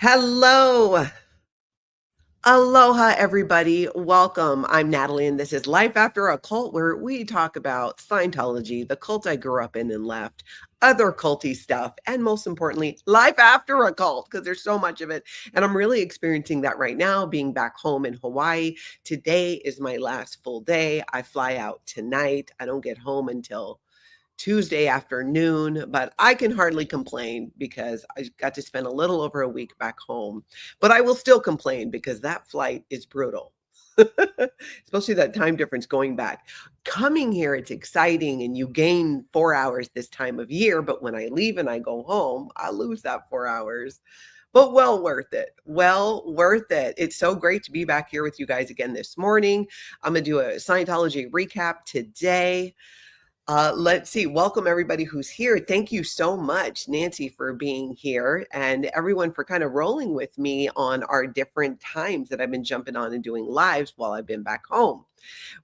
Hello. Aloha, everybody. Welcome. I'm Natalie, and this is Life After a Cult, where we talk about Scientology, the cult I grew up in and left, other culty stuff, and most importantly, life after a cult, because there's so much of it. And I'm really experiencing that right now, being back home in Hawaii. Today is my last full day. I fly out tonight. I don't get home until Tuesday afternoon, but I can hardly complain because I got to spend a little over a week back home. But I will still complain because that flight is brutal, especially that time difference going back. Coming here, it's exciting and you gain 4 hours this time of year. But when I leave and I go home, I lose that 4 hours. But well worth it. Well worth it. It's so great to be back here with you guys again this morning. I'm going to do a Scientology recap today. Let's see. Welcome everybody who's here. Thank you so much, Nancy, for being here and everyone for kind of rolling with me on our different times that I've been jumping on and doing lives while I've been back home.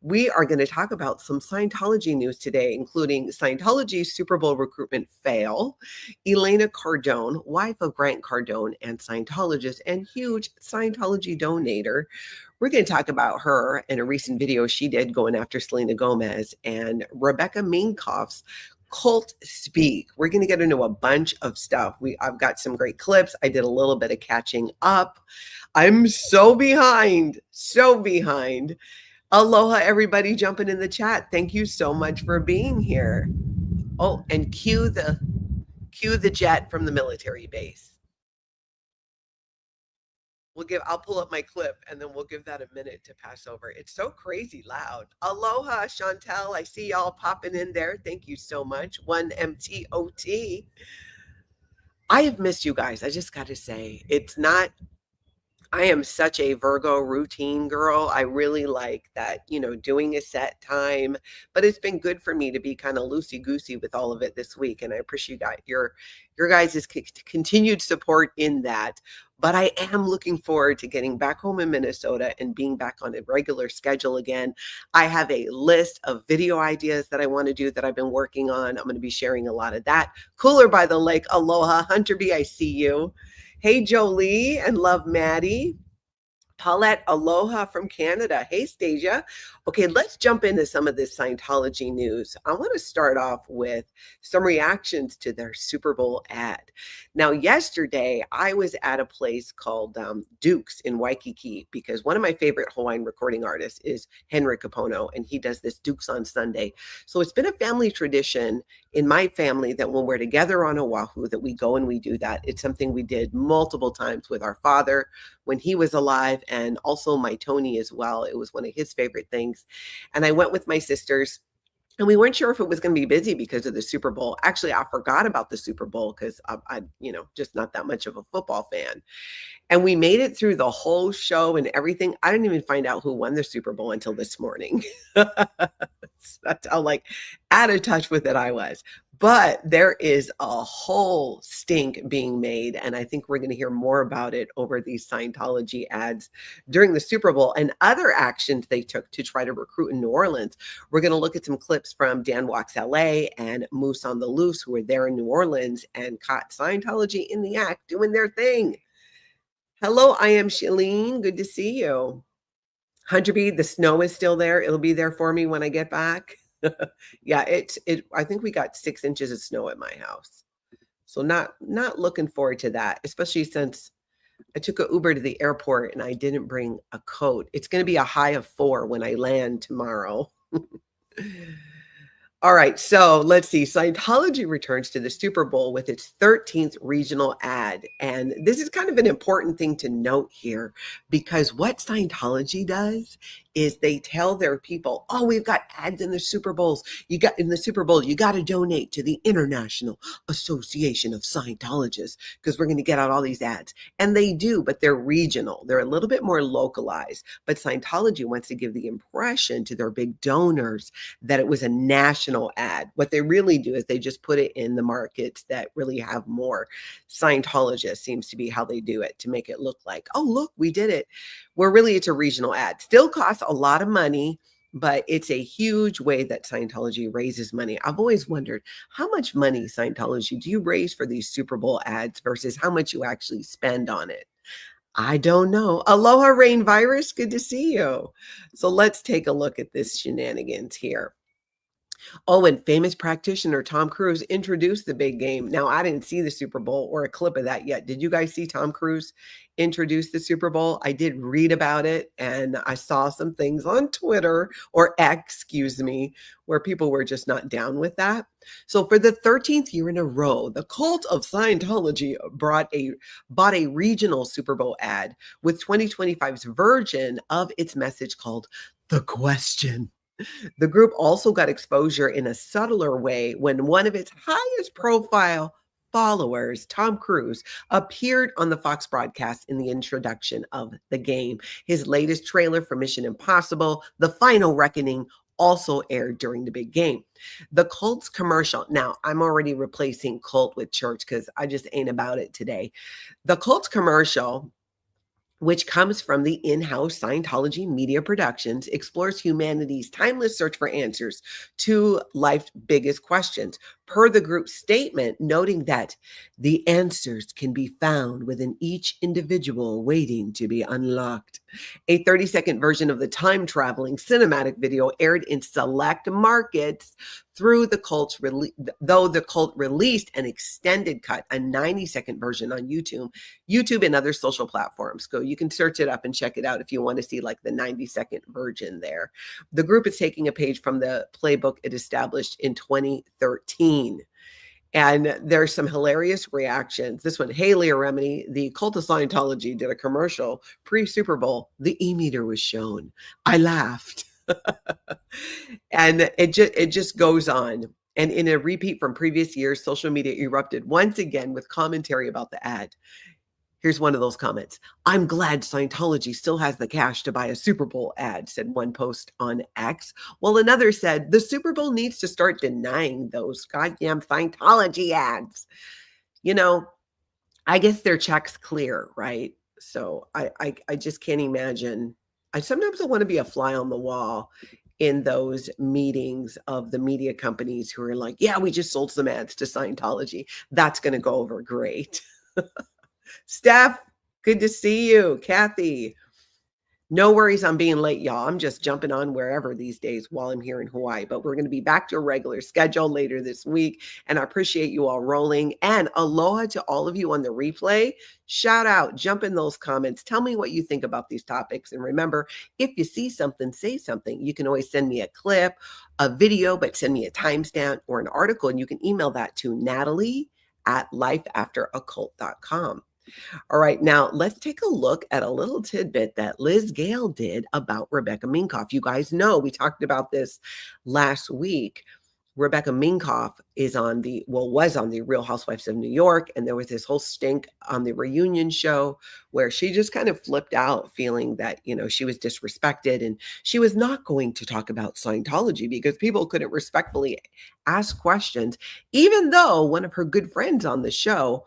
We are going to talk about some Scientology news today, including Scientology Super Bowl recruitment fail, Elena Cardone, wife of Grant Cardone and Scientologist and huge Scientology donator. We're going to talk about her in a recent video she did going after Selena Gomez, and Rebecca Minkoff's cult speak. We're going to get into a bunch of stuff. I've got some great clips. I did a little bit of catching up. I'm so behind. Aloha, everybody jumping in the chat. Thank you so much for being here. Oh, and cue the jet from the military base. I'll pull up my clip and then we'll give that a minute to pass over. It's so crazy loud. Aloha, Chantel. I see y'all popping in there. Thank you so much. 1MTOT. I have missed you guys. I just got to say, I am such a Virgo routine girl. I really like that, doing a set time, but it's been good for me to be kind of loosey-goosey with all of it this week. And I appreciate your guys' continued support in that. But I am looking forward to getting back home in Minnesota and being back on a regular schedule again. I have a list of video ideas that I want to do that I've been working on. I'm going to be sharing a lot of that. Cooler by the lake. Aloha. Hunter B, I see you. Hey, Jolie and love Maddie. Paulette, aloha from Canada. Hey, Stasia. Okay, let's jump into some of this Scientology news. I want to start off with some reactions to their Super Bowl ad. Now, yesterday, I was at a place called Duke's in Waikiki because one of my favorite Hawaiian recording artists is Henry Kapono, and he does this Duke's on Sunday. So it's been a family tradition in my family that when we're together on Oahu that we go and we do that. It's something we did multiple times with our father when he was alive, and also my Tony as well. It was one of his favorite things. And I went with my sisters, and we weren't sure if it was going to be busy because of the Super Bowl. Actually, I forgot about the Super Bowl because I just not that much of a football fan. And we made it through the whole show and everything. I didn't even find out who won the Super Bowl until this morning. That's how out of touch with it I was. But there is a whole stink being made, and I think we're going to hear more about it over these Scientology ads during the Super Bowl and other actions they took to try to recruit in New Orleans. We're going to look at some clips from Dan Walks LA and Moose on the Loose, who were there in New Orleans and caught Scientology in the act doing their thing. Hello, I am Shalene. Good to see you. Hunter B, the snow is still there. It'll be there for me when I get back. Yeah, I think we got 6 inches of snow at my house. So not looking forward to that, especially since I took an Uber to the airport and I didn't bring a coat. It's going to be a high of 4 when I land tomorrow. All right, so let's see. Scientology returns to the Super Bowl with its 13th regional ad. And this is kind of an important thing to note here, because what Scientology does is they tell their people, oh, we've got ads in the Super Bowls. You got to donate to the International Association of Scientologists because we're going to get out all these ads. And they do, but they're regional. They're a little bit more localized. But Scientology wants to give the impression to their big donors that it was a national ad. What they really do is they just put it in the markets that really have more Scientologists, seems to be how they do it, to make it look like, oh, look, we did it. Where really it's a regional ad. Still costs a lot of money. but it's a huge way that Scientology raises money. I've always wondered how much money Scientology do you raise for these Super Bowl ads versus how much you actually spend on it? I don't know. Aloha Rain Virus, good to see you. So let's take a look at this shenanigans here. Oh, and famous practitioner Tom Cruise introduced the big game. Now, I didn't see the Super Bowl or a clip of that yet. Did you guys see Tom Cruise introduce the Super Bowl? I did read about it, and I saw some things on Twitter or X, excuse me, where people were just not down with that. So for the 13th year in a row, the cult of Scientology bought a regional Super Bowl ad with 2025's version of its message called The Question. The group also got exposure in a subtler way when one of its highest profile followers, Tom Cruise, appeared on the Fox broadcast in the introduction of the game. His latest trailer for Mission Impossible, The Final Reckoning, also aired during the big game. The cult's commercial, now I'm already replacing cult with church because I just ain't about it today. The cult's commercial, which comes from the in-house Scientology Media Productions, explores humanity's timeless search for answers to life's biggest questions, per the group's statement, noting that the answers can be found within each individual waiting to be unlocked. A 30-second version of the time-traveling cinematic video aired in select markets though the cult released an extended cut, a 90-second version on YouTube and other social platforms. So you can search it up and check it out if you want to see like the 90-second version there. The group is taking a page from the playbook it established in 2013. And there's some hilarious reactions. This one, hey, Leah Remini, the cult of Scientology did a commercial pre-Super Bowl. The e-meter was shown. I laughed. And it just goes on. And in a repeat from previous years, social media erupted once again with commentary about the ad. Here's one of those comments. I'm glad Scientology still has the cash to buy a Super Bowl ad, said one post on X. While another said, the Super Bowl needs to start denying those goddamn Scientology ads. You know, I guess their check's clear, right? So I just can't imagine. Sometimes I want to be a fly on the wall in those meetings of the media companies who are like, yeah, we just sold some ads to Scientology. That's going to go over great. Steph, good to see you. Kathy, no worries on being late, y'all. I'm just jumping on wherever these days while I'm here in Hawaii, but we're going to be back to a regular schedule later this week. And I appreciate you all rolling, and aloha to all of you on the replay. Shout out, jump in those comments. Tell me what you think about these topics. And remember, if you see something, say something. You can always send me a clip, a video, but send me a timestamp or an article. And you can email that to Natalie@lifeafteraccult.com. All right, now let's take a look at a little tidbit that Liz Gale did about Rebecca Minkoff. You guys know we talked about this last week. Rebecca Minkoff was on the Real Housewives of New York, and there was this whole stink on the reunion show where she just kind of flipped out, feeling that, she was disrespected, and she was not going to talk about Scientology because people couldn't respectfully ask questions, even though one of her good friends on the show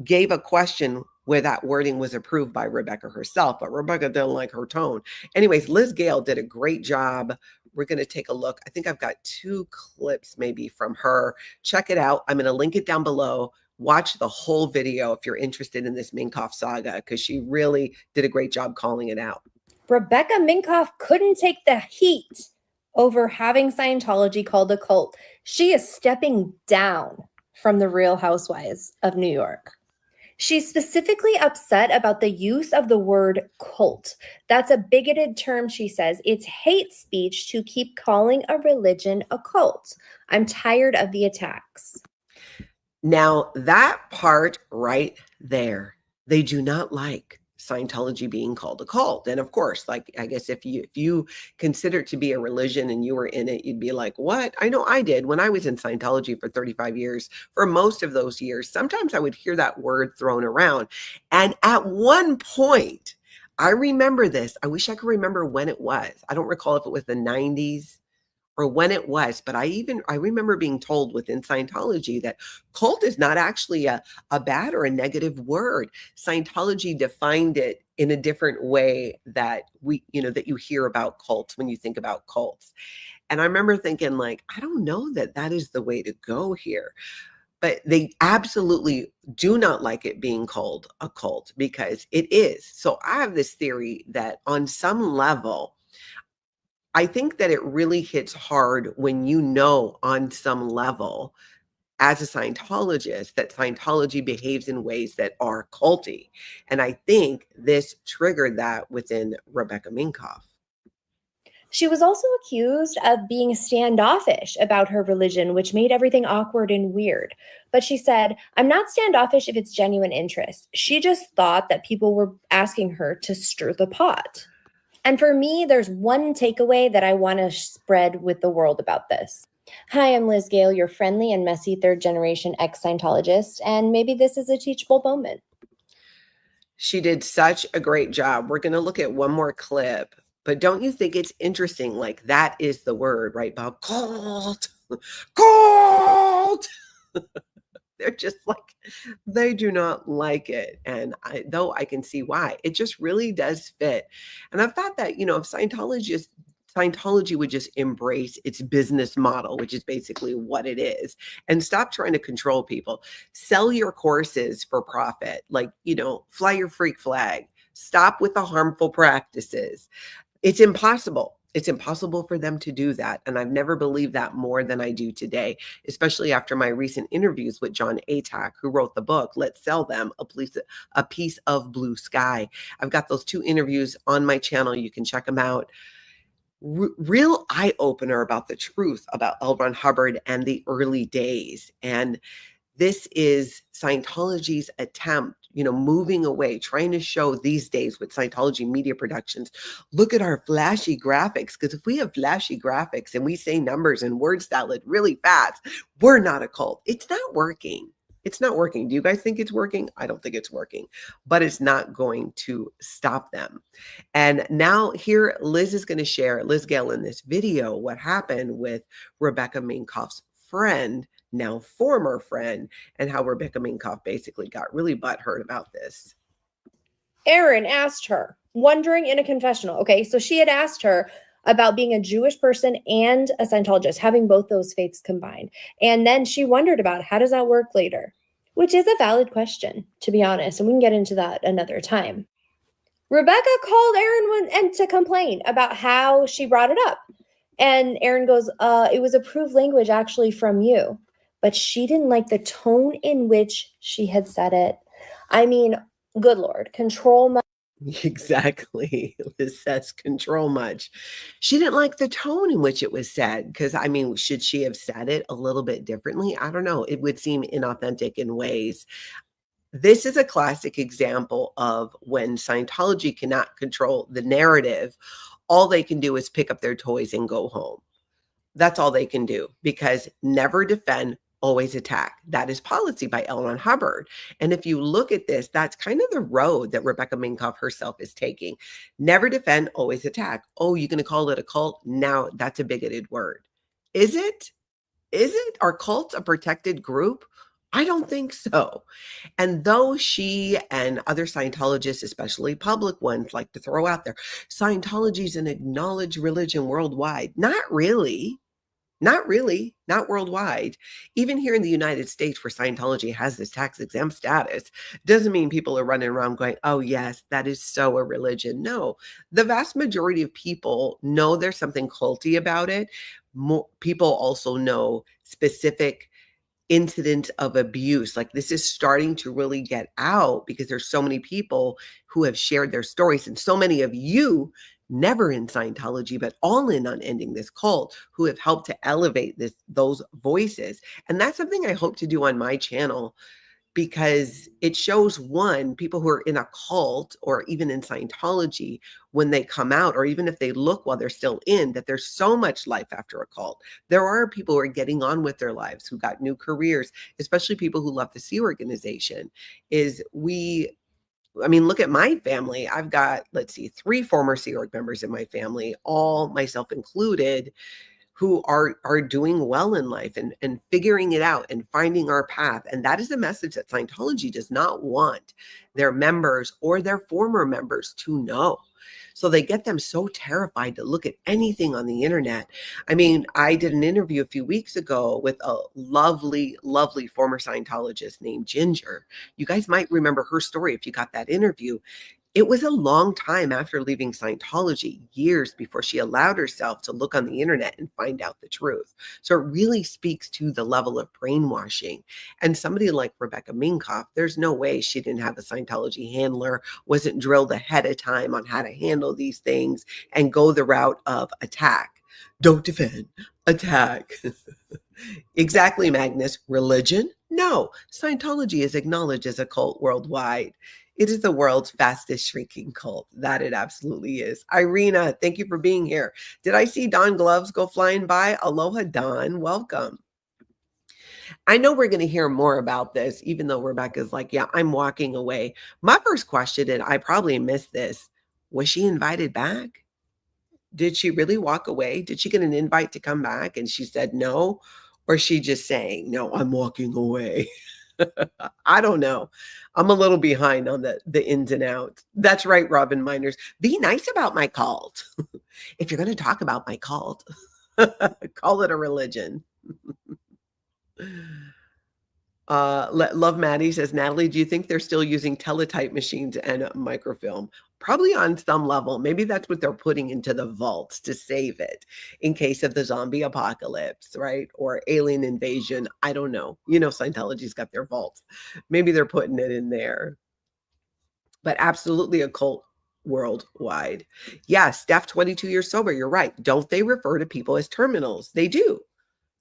gave a question where that wording was approved by Rebecca herself, but Rebecca didn't like her tone. Anyways, Liz Gale did a great job. We're going to take a look. I think I've got 2 clips maybe from her. Check it out. I'm going to link it down below. Watch the whole video if you're interested in this Minkoff saga, because she really did a great job calling it out. Rebecca Minkoff couldn't take the heat over having Scientology called a cult. She is stepping down from the Real Housewives of New York. She's specifically upset about the use of the word cult. That's a bigoted term, she says. It's hate speech to keep calling a religion a cult. I'm tired of the attacks. Now, that part right there, they do not like Scientology being called a cult. And of course, I guess if you consider it to be a religion and you were in it, you'd be like, what? I know I did when I was in Scientology for 35 years. For most of those years, sometimes I would hear that word thrown around. And at one point, I remember this. I wish I could remember when it was. I don't recall if it was the 90s or when it was, but I remember being told within Scientology that cult is not actually a bad or a negative word. Scientology defined it in a different way that that you hear about cults when you think about cults. And I remember thinking, like, I don't know that that is the way to go here. But they absolutely do not like it being called a cult, because it is. So I have this theory that on some level, I think that it really hits hard when on some level, as a Scientologist, that Scientology behaves in ways that are culty. And I think this triggered that within Rebecca Minkoff. She was also accused of being standoffish about her religion, which made everything awkward and weird. But she said, "I'm not standoffish if it's genuine interest." She just thought that people were asking her to stir the pot. And for me, there's one takeaway that I want to spread with the world about this. Hi, I'm Liz Gale, your friendly and messy third generation ex-Scientologist, and maybe this is a teachable moment. She did such a great job. We're going to look at one more clip, but don't you think it's interesting? Like, that is the word, right, Bob? Cult, cult. They're just like, they do not like it. And though I can see why, it just really does fit. And I thought that, if Scientology would just embrace its business model, which is basically what it is, and stop trying to control people. Sell your courses for profit, like, fly your freak flag. Stop with the harmful practices. It's impossible. It's impossible for them to do that. And I've never believed that more than I do today, especially after my recent interviews with John Atack, who wrote the book, Let's Sell Them, a Piece of Blue Sky. I've got those 2 interviews on my channel. You can check them out. Real eye-opener about the truth about L. Ron Hubbard and the early days. And this is Scientology's attempt, moving away, trying to show these days with Scientology media productions, look at our flashy graphics. Because if we have flashy graphics and we say numbers and word salad really fast, we're not a cult. It's not working. It's not working. Do you guys think it's working? I don't think it's working, but it's not going to stop them. And now here, Liz is going to share, Liz Gale, in this video, what happened with Rebecca Minkoff's friend, now former friend, and how Rebecca Minkoff basically got really butthurt about this. Aaron asked her, wondering in a confessional. Okay, so she had asked her about being a Jewish person and a Scientologist, having both those faiths combined. And then she wondered about how does that work later, which is a valid question, to be honest. And we can get into that another time. Rebecca called Aaron and to complain about how she brought it up. And Aaron goes, it was approved language actually from you. But she didn't like the tone in which she had said it. I mean, good Lord, control my... Exactly. Liz says control much. She didn't like the tone in which it was said, because, should she have said it a little bit differently? I don't know. It would seem inauthentic in ways. This is a classic example of when Scientology cannot control the narrative. All they can do is pick up their toys and go home. That's all they can do, because never defend, always attack. That is policy by L. Ron Hubbard. And if you look at this, that's kind of the road that Rebecca Minkoff herself is taking. Never defend, always attack. Oh, you're going to call it a cult? Now that's a bigoted word. Is it? Is it? Are cults a protected group? I don't think so. And though she and other Scientologists, especially public ones, like to throw out there, Scientology is an acknowledged religion worldwide. Not really. Not really, not worldwide. Even here in the United States, where Scientology has this tax exempt status, doesn't mean people are running around going, oh yes, that is so a religion. No, the vast majority of people know there's something culty about it. People also know specific incidents of abuse. Like, this is starting to really get out because there's so many people who have shared their stories, and so many of you never in Scientology, but all in on ending this cult, who have helped to elevate those voices. And that's something I hope to do on my channel, because it shows, one, people who are in a cult or even in Scientology, when they come out, or even if they look while they're still in, that there's so much life after a cult. There are people who are getting on with their lives, who got new careers, especially people who love the Sea organization. Look at my family. I've got, 3 former Sea Org members in my family, all, myself included, who are doing well in life and figuring it out and finding our path. And that is a message that Scientology does not want their members or their former members to know. So they get them so terrified to look at anything on the internet. I mean, I did an interview a few weeks ago with a lovely, lovely former Scientologist named Ginger. You guys might remember her story if you got that interview. It was a long time after leaving Scientology, years before she allowed herself to look on the internet and find out the truth. So it really speaks to the level of brainwashing. And somebody like Rebecca Minkoff, there's no way she didn't have a Scientology handler, wasn't drilled ahead of time on how to handle these things and go the route of attack. Don't defend, attack. Exactly, Magnus. Religion? No. Scientology is acknowledged as a cult worldwide. It is the world's fastest shrinking cult. That it absolutely is. Irina, thank you for being here. Did I see Don Gloves go flying by? Aloha, Don. Welcome. I know we're going to hear more about this, even though Rebecca's like, yeah, I'm walking away. My first question, and I probably missed this, was she invited back? Did she really walk away? Did she get an invite to come back and she said no? Or she just saying, no, I'm walking away? I don't know. I'm a little behind on the ins and outs. That's right, Robin Miners. Be nice about my cult. If you're going to talk about my cult, call it a religion. Love Maddie says, Natalie, do you think they're still using teletype machines and microfilm? Probably on some level. Maybe that's what they're putting into the vaults to save it in case of the zombie apocalypse, right? Or alien invasion. I don't know. You know, Scientology's got their vaults. Maybe they're putting it in there. But absolutely a cult worldwide. Yeah, Steph, 22 years sober. You're right. Don't they refer to people as terminals? They do.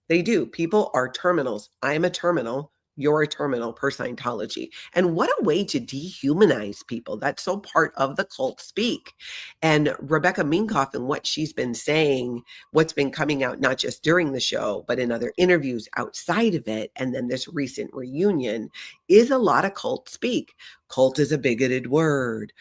They do. People are terminals. I'm a terminal. You're a terminal per Scientology. And what a way to dehumanize people. That's so part of the cult speak. And Rebecca Minkoff and what she's been saying, what's been coming out, not just during the show, but in other interviews outside of it, and then this recent reunion, is a lot of cult speak. Cult is a bigoted word.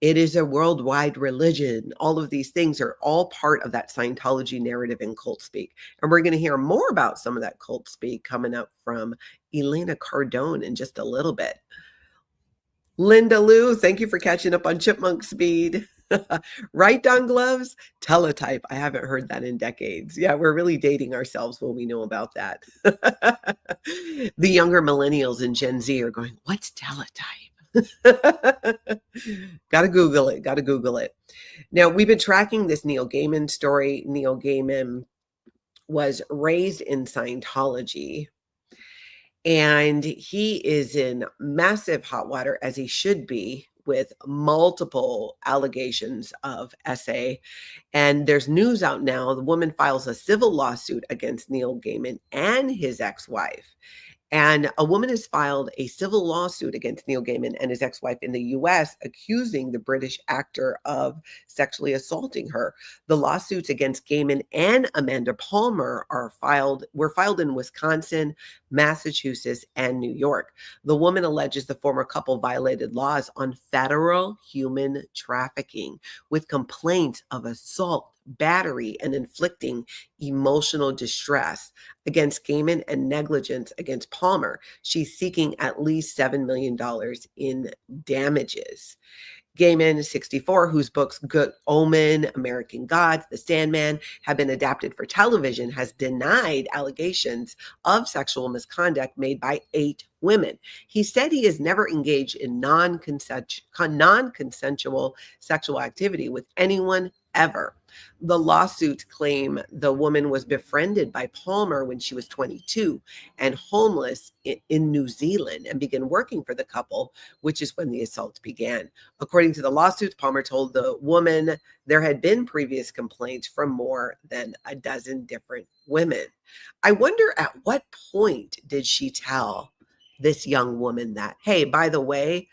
It is a worldwide religion. All of these things are all part of that Scientology narrative in cult speak. And we're going to hear more about some of that cult speak coming up from Elena Cardone in just a little bit. Linda Lou, thank you for catching up on chipmunk speed. Right, Don Gloves? Teletype. I haven't heard that in decades. Yeah, we're really dating ourselves when we know about that. The younger millennials and Gen Z are going, what's teletype? Gotta Google it. Gotta Google it. Now, we've been tracking this Neil Gaiman story. Neil Gaiman was raised in Scientology, and he is in massive hot water, as he should be, with multiple allegations of SA. And there's news out now. The woman files a civil lawsuit against Neil Gaiman and his ex-wife. And a woman has filed a civil lawsuit against Neil Gaiman and his ex-wife in the US, accusing the British actor of sexually assaulting her. The lawsuits against Gaiman and Amanda Palmer were filed in Wisconsin, Massachusetts, and New York. The woman alleges the former couple violated laws on federal human trafficking with complaints of assault, battery, and inflicting emotional distress against Gaiman and negligence against Palmer. She's seeking at least $7 million in damages. Gaiman, 64, whose books Good Omen, American Gods, The Sandman have been adapted for television, has denied allegations of sexual misconduct made by 8 women. He said he has never engaged in non-consensual sexual activity with anyone ever. The lawsuits claim the woman was befriended by Palmer when she was 22 and homeless in New Zealand and began working for the couple, which is when the assault began. According to the lawsuits, Palmer told the woman there had been previous complaints from more than a dozen different women. I wonder at what point did she tell this young woman that, hey, by the way,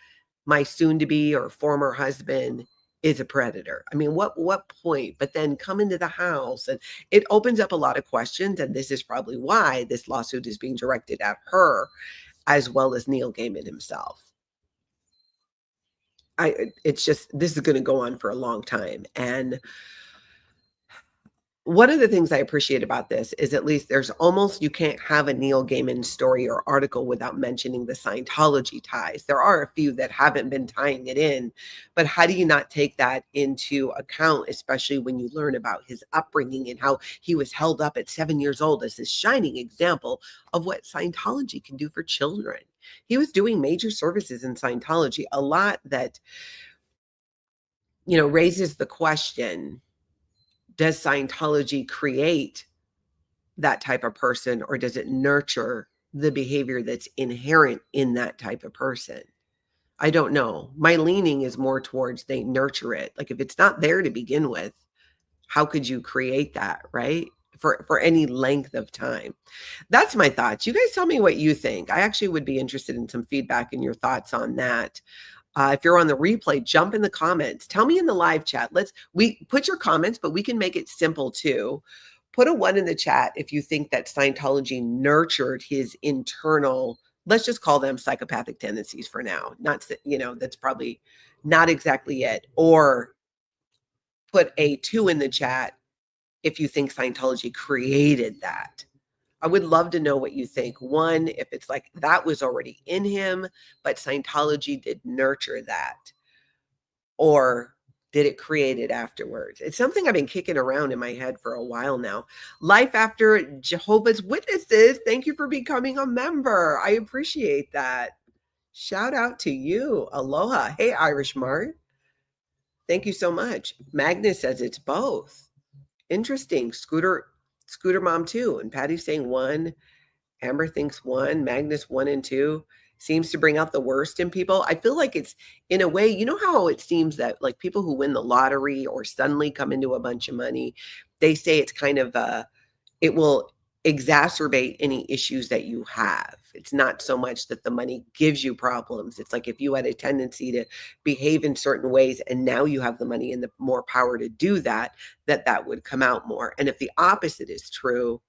my soon-to-be or former husband is a predator? I mean, what point? But then come into the house, and it opens up a lot of questions. And this is probably why this lawsuit is being directed at her, as well as Neil Gaiman himself. It's just, this is going to go on for a long time. And one of the things I appreciate about this is at least there's almost, you can't have a Neil Gaiman story or article without mentioning the Scientology ties. There are a few that haven't been tying it in, but how do you not take that into account, especially when you learn about his upbringing and how he was held up at 7 years old as this shining example of what Scientology can do for children. He was doing major services in Scientology, a lot that, raises the question, does Scientology create that type of person, or does it nurture the behavior that's inherent in that type of person? I don't know. My leaning is more towards they nurture it. Like if it's not there to begin with, how could you create that, right? For any length of time. That's my thoughts. You guys tell me what you think. I actually would be interested in some feedback and your thoughts on that. If you're on the replay, jump in the comments. Tell me in the live chat. We put your comments, but we can make it simple too. Put a 1 in the chat if you think that Scientology nurtured his internal, let's just call them psychopathic tendencies for now. Not, that's probably not exactly it. Or put a 2 in the chat if you think Scientology created that. I would love to know what you think. 1, if it's like that was already in him, but Scientology did nurture that. Or did it create it afterwards? It's something I've been kicking around in my head for a while now. Life After Jehovah's Witnesses, thank you for becoming a member. I appreciate that. Shout out to you. Aloha. Hey, Irish Mart. Thank you so much. Magnus says it's both. Interesting. Scooter Mom 2. And Patty's saying 1. Amber thinks 1. Magnus 1 and 2. Seems to bring out the worst in people. I feel like it's, in a way, how it seems that like people who win the lottery or suddenly come into a bunch of money, they say it's kind of it will exacerbate any issues that you have. It's not so much that the money gives you problems. It's like if you had a tendency to behave in certain ways and now you have the money and the more power to do that, that would come out more. And if the opposite is true,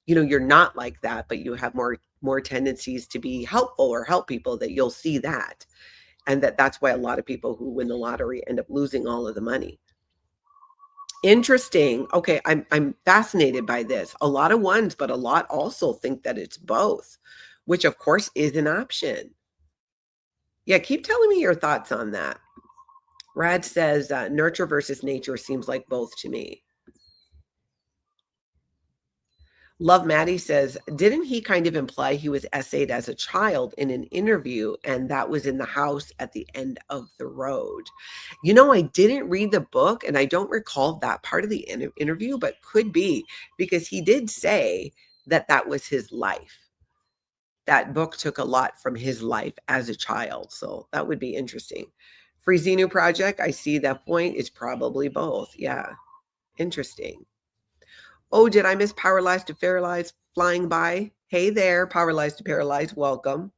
you're not like that, but you have more tendencies to be helpful or help people, that you'll see that. And that's why a lot of people who win the lottery end up losing all of the money. Interesting. Okay, I'm fascinated by this. A lot of 1s, but a lot also think that it's both, which of course is an option. Yeah, keep telling me your thoughts on that. Rad says nurture versus nature seems like both to me. Love Maddie says, didn't he kind of imply he was essayed as a child in an interview and that was in the house at the end of the road? I didn't read the book and I don't recall that part of the interview, but could be because he did say that was his life. That book took a lot from his life as a child. So that would be interesting. Free Xenu Project, I see that point. It's probably both. Yeah. Interesting. Oh, did I miss Powerless to Paralyze flying by? Hey there, Powerless to Paralyze. Welcome.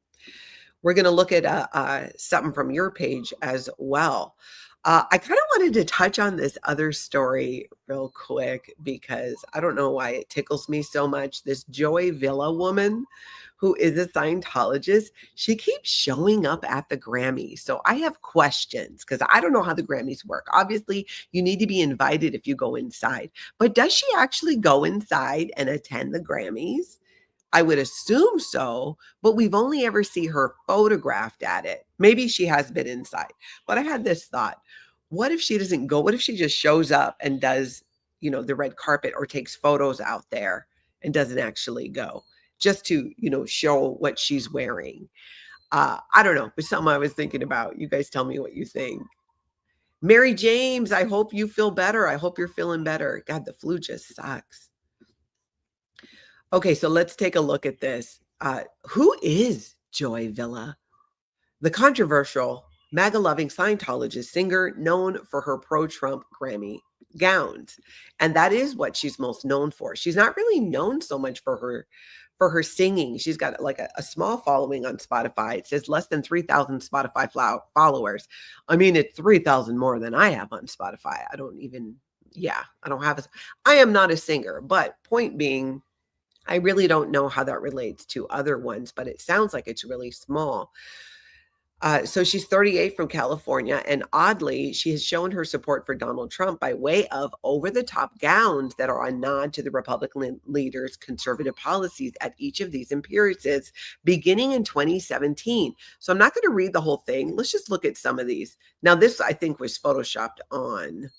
We're going to look at something from your page as well. I kind of wanted to touch on this other story real quick because I don't know why it tickles me so much. This Joy Villa woman who is a Scientologist, she keeps showing up at the Grammys. So I have questions because I don't know how the Grammys work. Obviously, you need to be invited if you go inside. But does she actually go inside and attend the Grammys? I would assume so, but we've only ever seen her photographed at it. Maybe she has been inside. But I had this thought. What if she doesn't go? What if she just shows up and does, the red carpet or takes photos out there and doesn't actually go just to, show what she's wearing? I don't know. It's something I was thinking about. You guys tell me what you think. Mary James, I hope you feel better. I hope you're feeling better. God, the flu just sucks. Okay, so let's take a look at this. Who is Joy Villa? The controversial, MAGA-loving Scientologist singer known for her pro-Trump Grammy gowns. And that is what she's most known for. She's not really known so much for her singing. She's got like a small following on Spotify. It says less than 3,000 Spotify followers. I mean, it's 3,000 more than I have on Spotify. I don't have I am not a singer, but point being, I really don't know how that relates to other ones, but it sounds like it's really small. So she's 38 from California, and oddly, she has shown her support for Donald Trump by way of over-the-top gowns that are a nod to the Republican leader's conservative policies at each of these appearances, beginning in 2017. So I'm not going to read the whole thing. Let's just look at some of these. Now, this I think was photoshopped on,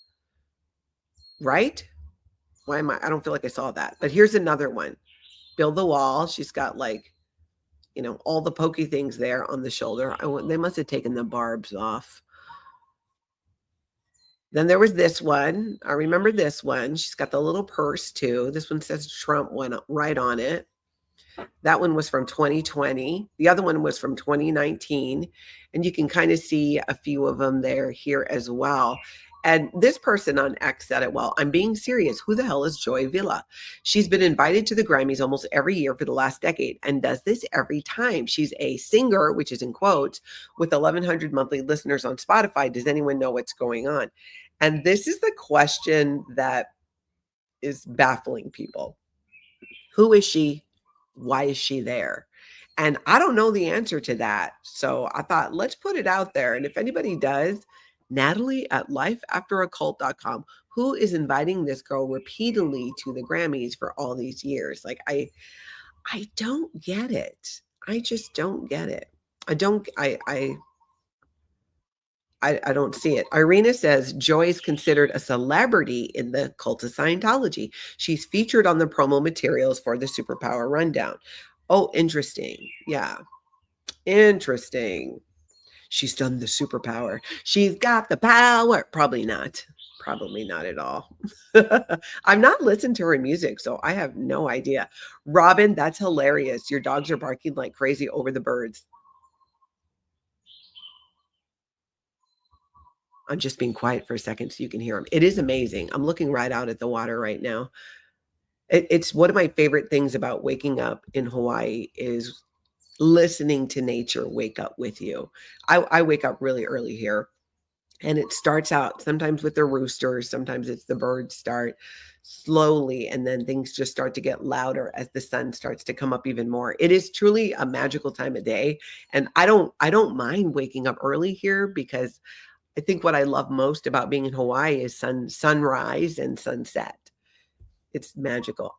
right? Why am I don't feel like I saw that. But here's another one. Build the wall. She's got like, all the pokey things there on the shoulder. They must have taken the barbs off. Then there was this one. I remember this one. She's got the little purse too. This one says Trump went right on it. That one was from 2020. The other one was from 2019. And you can kind of see a few of them there here as well. And this person on X said it well. I'm being serious. Who the hell is Joy Villa? She's been invited to the Grammys almost every year for the last decade and does this every time. She's a singer, which is in quotes, with 1,100 monthly listeners on Spotify. Does anyone know what's going on? And this is the question that is baffling people. Who is she? Why is she there? And I don't know the answer to that. So I thought, let's put it out there. And if anybody does, Natalie at lifeafteraccult.com, who is inviting this girl repeatedly to the Grammys for all these years? Like, I don't get it. I just don't get it. I don't see it. Irina says Joy is considered a celebrity in the cult of Scientology. She's featured on the promo materials for the Superpower Rundown. Oh, interesting. Yeah. Interesting. She's done the superpower. She's got the power. Probably not. Probably not at all. I've not listened to her music, so I have no idea. Robin, that's hilarious. Your dogs are barking like crazy over the birds. I'm just being quiet for a second so you can hear them. It is amazing. I'm looking right out at the water right now. It's one of my favorite things about waking up in Hawaii is listening to nature wake up with you. I wake up really early here, and it starts out sometimes with the roosters, sometimes it's the birds start slowly, and then things just start to get louder as the sun starts to come up even more. It is truly a magical time of day, and I don't mind waking up early here because I think what I love most about being in Hawaii is sunrise and sunset. It's magical.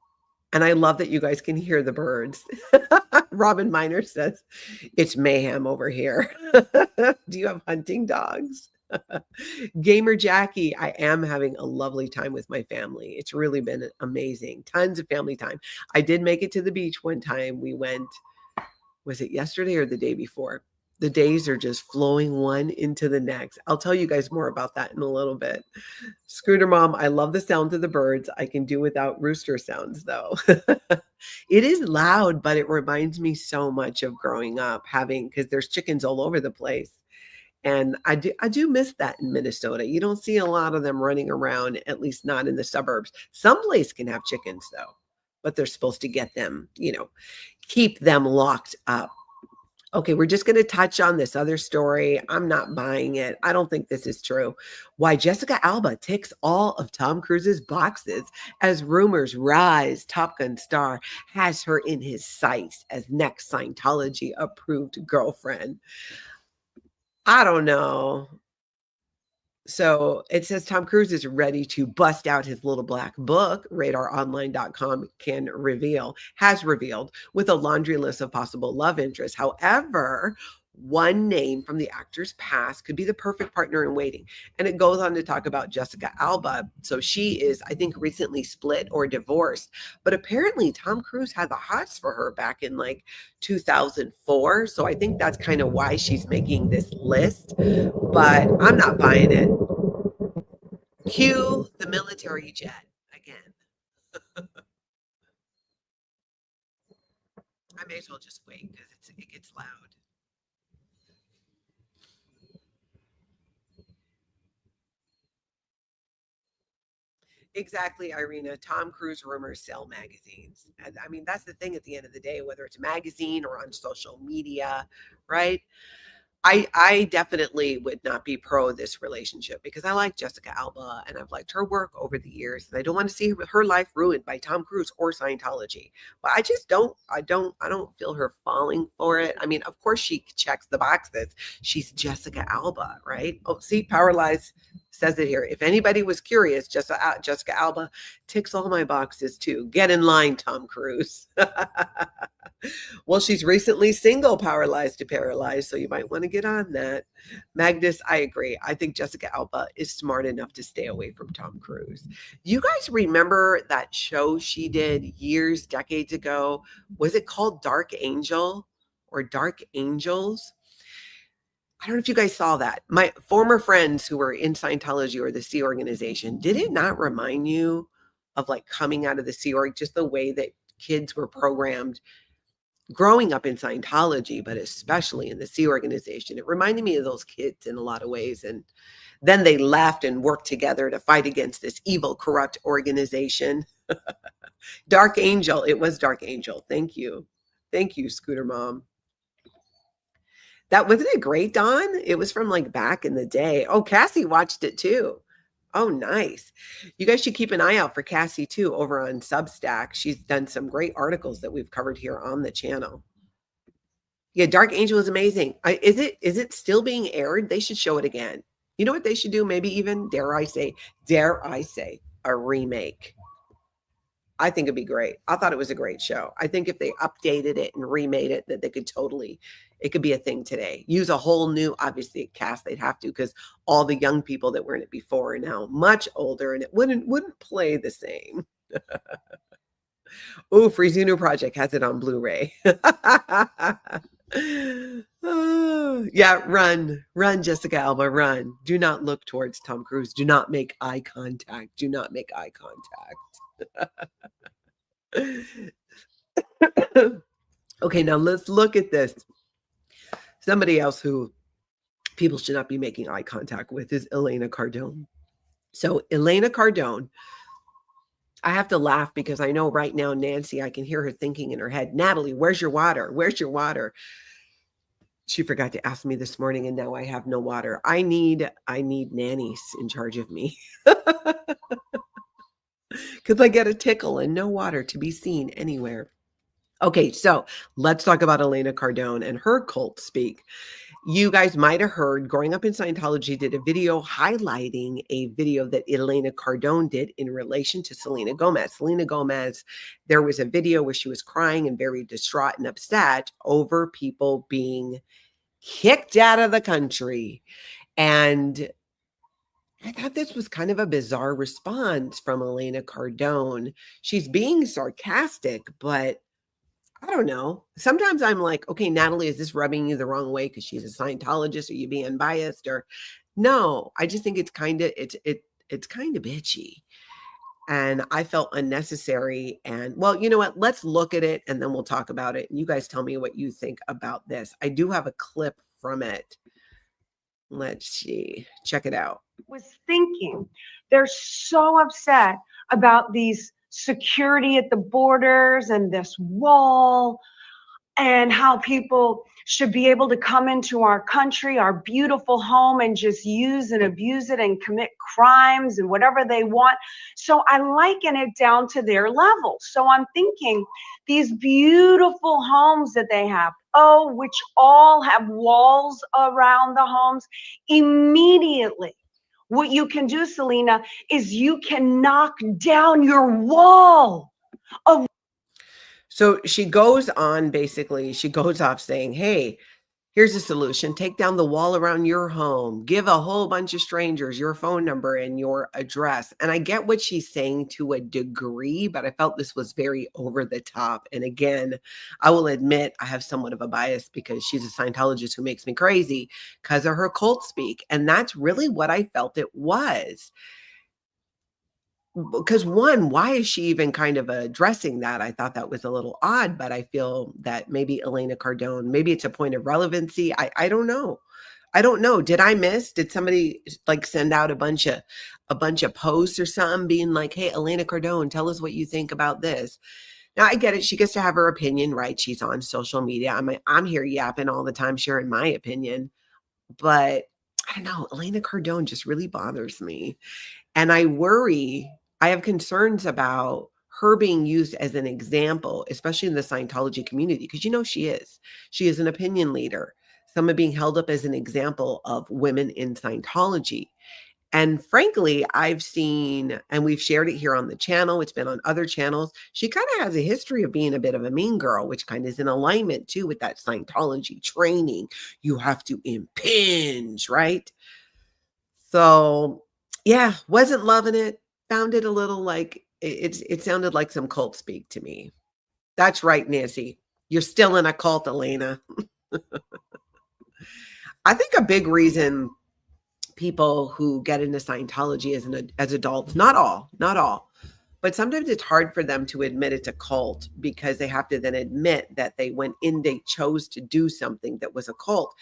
And I love that you guys can hear the birds. Robin Miner says, it's mayhem over here. Do you have hunting dogs? Gamer Jackie, I am having a lovely time with my family. It's really been amazing. Tons of family time. I did make it to the beach one time. We went, was it yesterday or the day before? The days are just flowing one into the next. I'll tell you guys more about that in a little bit. Scooter Mom, I love the sound of the birds. I can do without rooster sounds though. It is loud, but it reminds me so much of growing up because there's chickens all over the place. And I do miss that in Minnesota. You don't see a lot of them running around, at least not in the suburbs. Some place can have chickens though, but they're supposed to get them, keep them locked up. Okay, we're just going to touch on this other story. I'm not buying it. I don't think this is true. Why Jessica Alba ticks all of Tom Cruise's boxes as rumors rise. Top Gun star has her in his sights as next Scientology approved girlfriend. I don't know. So it says Tom Cruise is ready to bust out his little black book, radaronline.com has revealed, with a laundry list of possible love interests. However, one name from the actor's past could be the perfect partner in waiting. And it goes on to talk about Jessica Alba. So she is, I think, recently split or divorced. But apparently Tom Cruise had the hots for her back in like 2004. So I think that's kind of why she's making this list. But I'm not buying it. Cue the military jet again. I may as well just wait because it gets loud. Exactly, Irina. Tom Cruise rumors sell magazines. And I mean, that's the thing at the end of the day, whether it's a magazine or on social media, right? I definitely would not be pro this relationship because I like Jessica Alba and I've liked her work over the years, and I don't want to see her life ruined by Tom Cruise or Scientology. But I just don't feel her falling for it. I mean, of course she checks the boxes. She's Jessica Alba, right? Oh, see, Power Lies says it here. If anybody was curious, Jessica Alba ticks all my boxes too. Get in line, Tom Cruise. Well, she's recently single, Paralyzed to Paralyzed, so you might want to get on that. Magnus, I agree. I think Jessica Alba is smart enough to stay away from Tom Cruise. You guys remember that show she did years, decades ago? Was it called Dark Angel or Dark Angels? I don't know if you guys saw that. My former friends who were in Scientology or the Sea Organization, did it not remind you of like coming out of the Sea Org, just the way that kids were programmed growing up in Scientology, but especially in the Sea Organization? It reminded me of those kids in a lot of ways. And then they left and worked together to fight against this evil, corrupt organization. Dark Angel. It was Dark Angel. Thank you. Thank you, Scooter Mom. That wasn't it great, Dawn? It was from like back in the day. Oh, Cassie watched it too. Oh, nice. You guys should keep an eye out for Cassie too over on Substack. She's done some great articles that we've covered here on the channel. Yeah, Dark Angel is amazing. Is it still being aired? They should show it again. You know what they should do? Maybe even, dare I say, a remake. I think it'd be great. I thought it was a great show. I think if they updated it and remade it, that they could totally, it could be a thing today. Use a whole new, obviously, cast. They'd have to, because all the young people that were in it before are now much older, and it wouldn't play the same. Oh, Freezino Project has it on Blu-ray. Oh, yeah, run, Jessica Alba, run. Do not look towards Tom Cruise. Do not make eye contact. Do not make eye contact. Okay, now let's look at this. Somebody else who people should not be making eye contact with is Elena Cardone. So Elena Cardone, I have to laugh because I know right now, Nancy, I can hear her thinking in her head, Natalie, where's your water? Where's your water? She forgot to ask me this morning, and now I have no water. I need nannies in charge of me. Because I get a tickle and no water to be seen anywhere. Okay, so let's talk about Elena Cardone and her cult speak. You guys might have heard, Growing Up in Scientology did a video highlighting a video that Elena Cardone did in relation to Selena Gomez. Selena Gomez, there was a video where she was crying and very distraught and upset over people being kicked out of the country. And I thought this was kind of a bizarre response from Elena Cardone. She's being sarcastic, but I don't know. Sometimes I'm like, okay, Natalie, is this rubbing you the wrong way because she's a Scientologist? Are you being biased? Or no, I just think it's kind of bitchy. And I felt unnecessary. And well, you know what? Let's look at it and then we'll talk about it. And you guys tell me what you think about this. I do have a clip from it. Let's see. Check it out. Was thinking they're so upset about these security at the borders and this wall and how people should be able to come into our country, our beautiful home, and just use and abuse it and commit crimes and whatever they want. So I liken it down to their level. So I'm thinking these beautiful homes that they have, which all have walls around the homes, immediately what you can do, Selena, is you can knock down your wall of. So she goes on, basically, she goes off saying, hey, here's a solution. Take down the wall around your home. Give a whole bunch of strangers your phone number and your address. And I get what she's saying to a degree, but I felt this was very over the top. And again, I will admit I have somewhat of a bias because she's a Scientologist who makes me crazy because of her cult speak. And that's really what I felt it was. Because one, why is she even kind of addressing that? I thought that was a little odd, but I feel that maybe Elena Cardone, maybe it's a point of relevancy. I don't know. I don't know. Did somebody like send out a bunch of posts or something being like, hey, Elena Cardone, tell us what you think about this. Now I get it. She gets to have her opinion, right? She's on social media. I'm here yapping all the time, sharing my opinion. But I don't know, Elena Cardone just really bothers me. And I worry, I have concerns about her being used as an example, especially in the Scientology community, because she is. She is an opinion leader, someone being held up as an example of women in Scientology. And frankly, I've seen, and we've shared it here on the channel, it's been on other channels. She kind of has a history of being a bit of a mean girl, which kind of is in alignment too with that Scientology training. You have to impinge, right? So yeah, wasn't loving it. Found it a little like, it sounded like some cult speak to me. That's right, Nancy. You're still in a cult, Elena. I think a big reason people who get into Scientology as adults, not all, but sometimes it's hard for them to admit it's a cult because they have to then admit that they chose to do something that was a cult.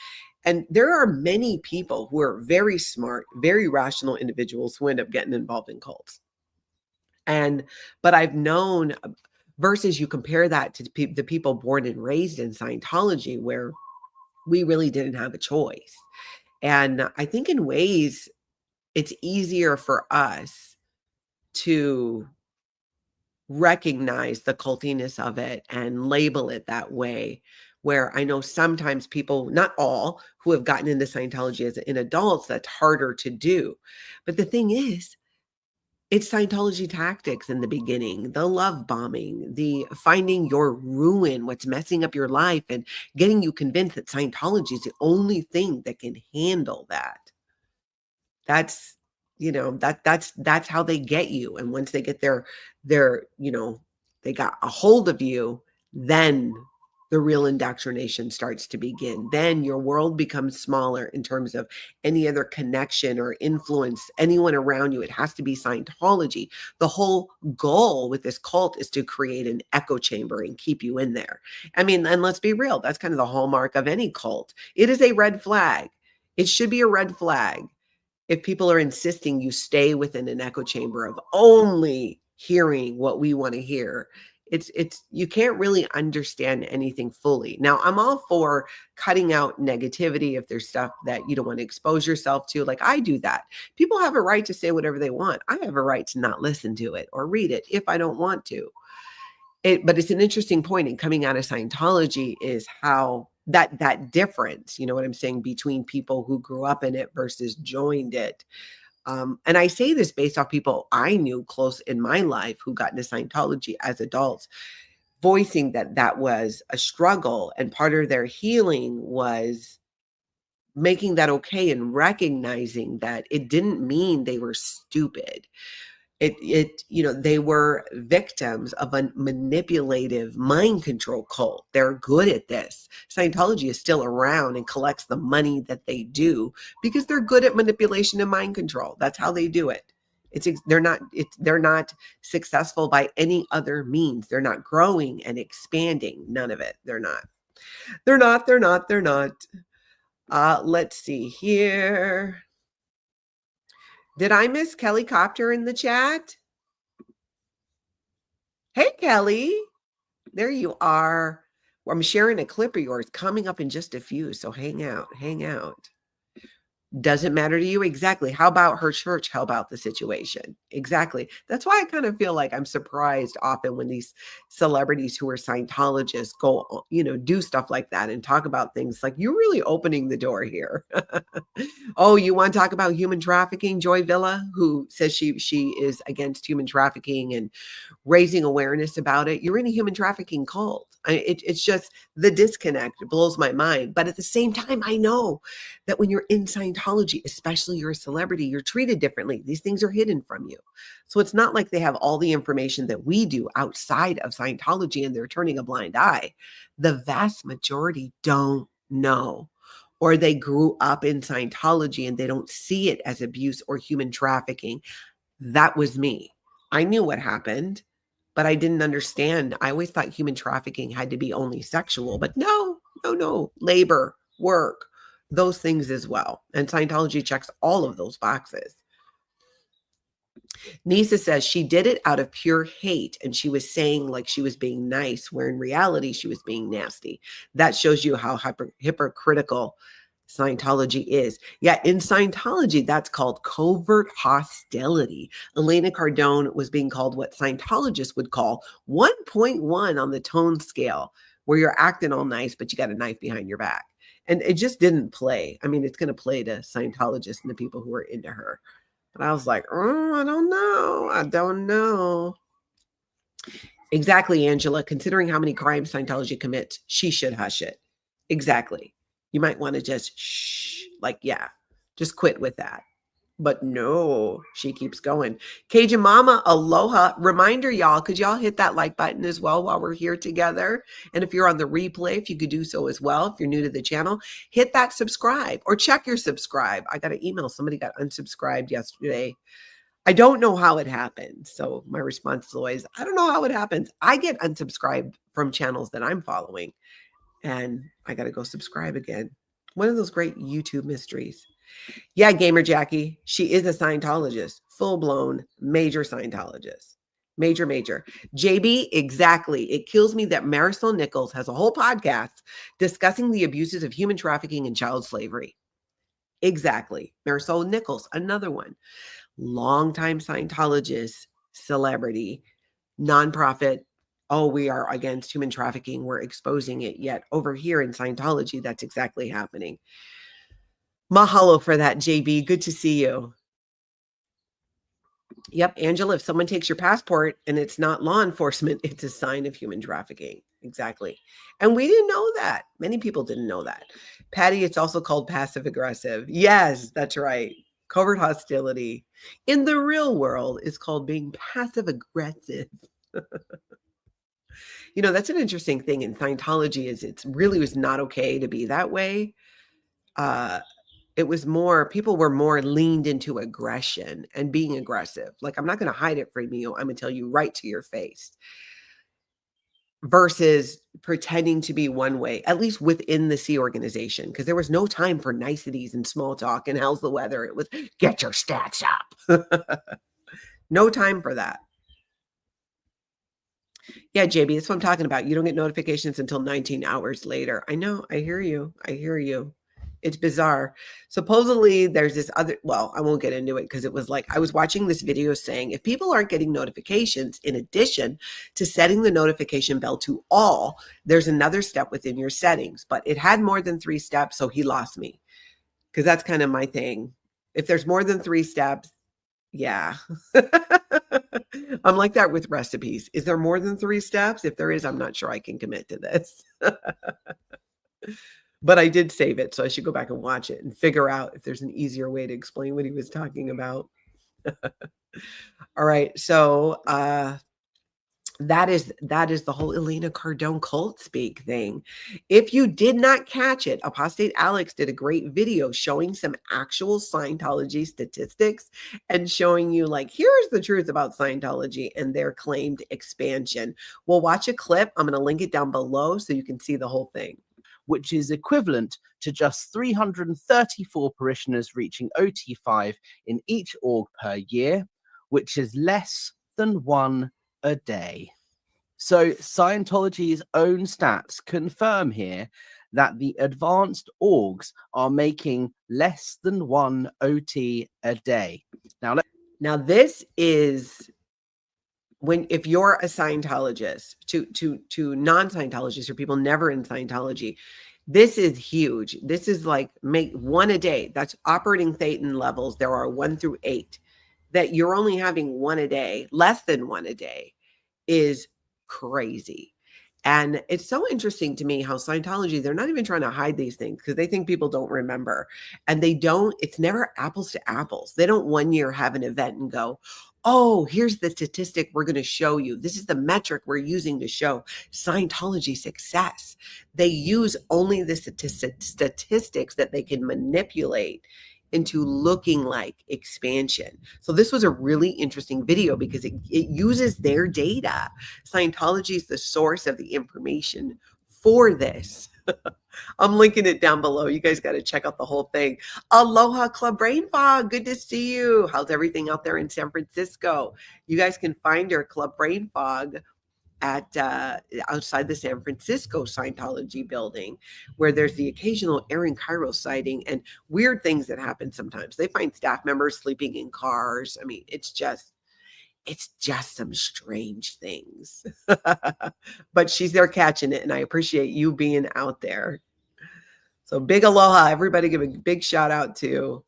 And there are many people who are very smart, very rational individuals who end up getting involved in cults. But I've known, versus you compare that to the people born and raised in Scientology, where we really didn't have a choice. And I think in ways it's easier for us to recognize the cultiness of it and label it that way, where I know sometimes people, not all, who have gotten into Scientology as in adults, that's harder to do. But the thing is, it's Scientology tactics in the beginning, the love bombing, the finding your ruin, what's messing up your life, and getting you convinced that Scientology is the only thing that can handle that. That's, that's how they get you. And once they get they got a hold of you, then the real indoctrination starts to begin. Then your world becomes smaller in terms of any other connection or influence anyone around you. It has to be Scientology. The whole goal with this cult is to create an echo chamber and keep you in there. I mean, and let's be real, that's kind of the hallmark of any cult. It is a red flag. It should be a red flag if people are insisting you stay within an echo chamber of only hearing what we want to hear. It's you can't really understand anything fully. Now, I'm all for cutting out negativity if there's stuff that you don't want to expose yourself to. Like I do that. People have a right to say whatever they want. I have a right to not listen to it or read it if I don't want to. But it's an interesting point in coming out of Scientology is how that difference, you know what I'm saying, between people who grew up in it versus joined it. And I say this based off people I knew close in my life who got into Scientology as adults, voicing that was a struggle. And part of their healing was making that okay and recognizing that it didn't mean they were stupid. They were victims of a manipulative mind control cult. They're good at this. Scientology is still around and collects the money that they do because they're good at manipulation and mind control. That's how they do it. They're not successful by any other means. They're not growing and expanding. None of it. They're not. Let's see here. Did I miss Kelly Copter in the chat? Hey, Kelly. There you are. I'm sharing a clip of yours coming up in just a few. So hang out. Doesn't matter to you. Exactly. How about her church? How about the situation? Exactly. That's why I kind of feel like I'm surprised often when these celebrities who are Scientologists go, do stuff like that and talk about things like you're really opening the door here. Oh, you want to talk about human trafficking? Joy Villa, who says she is against human trafficking and raising awareness about it. You're in a human trafficking cult. It's just the disconnect. It blows my mind. But at the same time, I know that when you're in Scientology, especially you're a celebrity, you're treated differently. These things are hidden from you. So it's not like they have all the information that we do outside of Scientology and they're turning a blind eye. The vast majority don't know, or they grew up in Scientology and they don't see it as abuse or human trafficking. That was me. I knew what happened, but I didn't understand. I always thought human trafficking had to be only sexual, but no, labor, work, those things as well. And Scientology checks all of those boxes. Nisa says she did it out of pure hate and she was saying like she was being nice, where in reality she was being nasty. That shows you how hypocritical Scientology is. Yeah, in Scientology, that's called covert hostility. Elena Cardone was being called what Scientologists would call 1.1 on the tone scale, where you're acting all nice, but you got a knife behind your back. And it just didn't play. I mean, it's going to play to Scientologists and the people who are into her. But I was like, I don't know. I don't know. Exactly, Angela. Considering how many crimes Scientology commits, she should hush it. Exactly. You might want to just shh, like, yeah, just quit with that. But no, she keeps going. Cajun Mama, aloha. Reminder, y'all, could y'all hit that like button as well while we're here together? And if you're on the replay, if you could do so as well, if you're new to the channel, hit that subscribe or check your subscribe. I got an email. Somebody got unsubscribed yesterday. I don't know how it happened. So my response is always, I don't know how it happens. I get unsubscribed from channels that I'm following. And I got to go subscribe again. One of those great YouTube mysteries. Yeah, Gamer Jackie, she is a Scientologist, full-blown major Scientologist. Major. JB, exactly. It kills me that Marisol Nichols has a whole podcast discussing the abuses of human trafficking and child slavery. Exactly. Marisol Nichols, another one. Longtime Scientologist, celebrity, nonprofit. Oh, we are against human trafficking. We're exposing it. Yet over here in Scientology, that's exactly happening. Mahalo for that, JB. Good to see you. Yep, Angela, if someone takes your passport and it's not law enforcement, it's a sign of human trafficking. Exactly. And we didn't know that. Many people didn't know that. Patty, it's also called passive aggressive. Yes, that's right. Covert hostility. In the real world, it's called being passive aggressive. You know, that's an interesting thing in Scientology is it really was not okay to be that way. It was more, people were more leaned into aggression and being aggressive. Like, I'm not going to hide it from you. I'm going to tell you right to your face. Versus pretending to be one way, at least within the C organization, because there was no time for niceties and small talk and how's the weather. It was get your stats up. No time for that. Yeah, JB, that's what I'm talking about. You don't get notifications until 19 hours later. I know. I hear you. It's bizarre. Supposedly there's this other, well, I won't get into it because it was like, I was watching this video saying if people aren't getting notifications, in addition to setting the notification bell to all, there's another step within your settings, but it had more than 3 steps. So he lost me because that's kind of my thing. If there's more than 3 steps, yeah. I'm like that with recipes. Is there more than 3 steps? If there is, I'm not sure I can commit to this. But I did save it, so I should go back and watch it and figure out if there's an easier way to explain what he was talking about. All right, so that is the whole Elena Cardone cult speak thing. If you did not catch it, Apostate Alex did a great video showing some actual Scientology statistics and showing you like, here's the truth about Scientology and their claimed expansion. We'll watch a clip. I'm going to link it down below so you can see the whole thing. Which is equivalent to just 334 parishioners reaching OT5 in each org per year, which is less than 1 a day. So Scientology's own stats confirm here that the advanced orgs are making less than 1 OT a day. Now this is if you're a Scientologist to non-Scientologists or people never in Scientology, this is huge. This is like make 1 a day. That's operating Thetan levels. There are 1 through 8 that you're only having 1 a day, less than 1 a day is crazy. And it's so interesting to me how Scientology, they're not even trying to hide these things because they think people don't remember. And it's never apples to apples. They don't 1 year have an event and go, oh, here's the statistic we're going to show you. This is the metric we're using to show Scientology success. They use only the statistics that they can manipulate into looking like expansion. So this was a really interesting video because it uses their data. Scientology is the source of the information for this. I'm linking it down below. You guys got to check out the whole thing. Aloha Club Brain Fog. Good to see you. How's everything out there in San Francisco? You guys can find her Club Brain Fog at outside the San Francisco Scientology building, where there's the occasional Aaron Cairo sighting and weird things that happen sometimes. They find staff members sleeping in cars. I mean, it's just some strange things. But she's there catching it, and I appreciate you being out there. So big aloha. Everybody give a big shout out to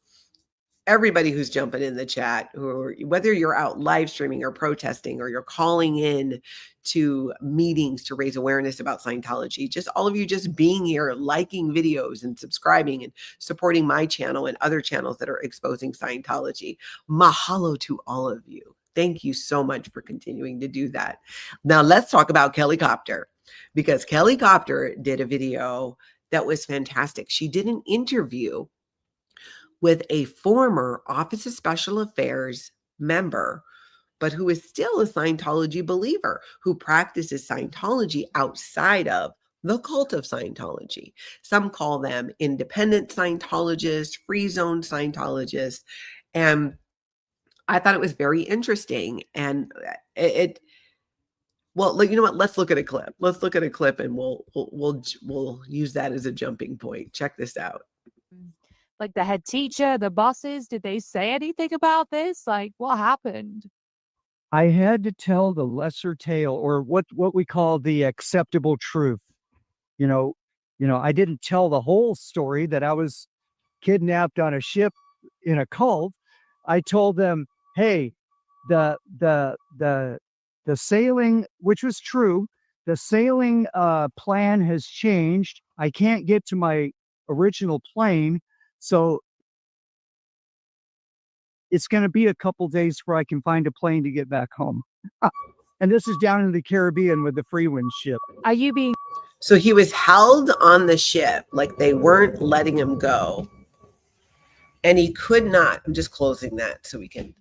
everybody who's jumping in the chat, whether you're out live streaming or protesting, or you're calling in to meetings to raise awareness about Scientology. Just all of you just being here, liking videos and subscribing and supporting my channel and other channels that are exposing Scientology. Mahalo to all of you. Thank you so much for continuing to do that. Now let's talk about Kelly Copter, because Kelly Copter did a video that was fantastic. She did an interview with a former Office of Special Affairs member, but who is still a Scientology believer, who practices Scientology outside of the cult of Scientology. Some call them independent Scientologists, free zone Scientologists. And I thought it was very interesting. And well, you know what? Let's look at a clip. Let's look at a clip, and we'll use that as a jumping point. Check this out. Like the head teacher, the bosses, did they say anything about this? Like, what happened? I had to tell the lesser tale, or what we call the acceptable truth. You know, I didn't tell the whole story that I was kidnapped on a ship in a cult. I told them, hey, the sailing, which was true, the sailing plan has changed. I can't get to my original plane. So it's going to be a couple days before I can find a plane to get back home. And this is down in the Caribbean with the Freewind ship. Are you being... So he was held on the ship, like they weren't letting him go. And he could not, I'm just closing that so we can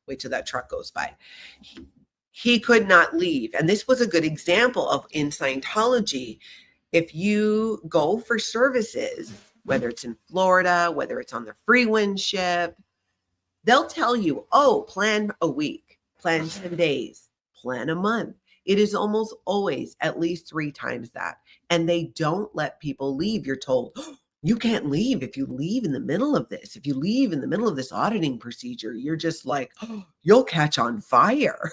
wait till that truck goes by. He could not leave. And this was a good example of, in Scientology, if you go for services, whether it's in Florida, whether it's on the Freewind ship, they'll tell you, oh, plan a week, plan 10 days, plan a month. It is almost always at least 3 times that. And they don't let people leave. You're told, oh, you can't leave. If you leave in the middle of this, if you leave in the middle of this auditing procedure, you're just like, oh, you'll catch on fire.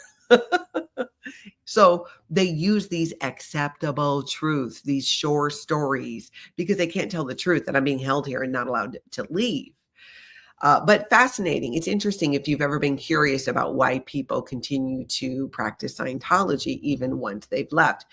So they use these acceptable truths, these shore stories, because they can't tell the truth that I'm being held here and not allowed to leave. But fascinating. It's interesting if you've ever been curious about why people continue to practice Scientology even once they've left.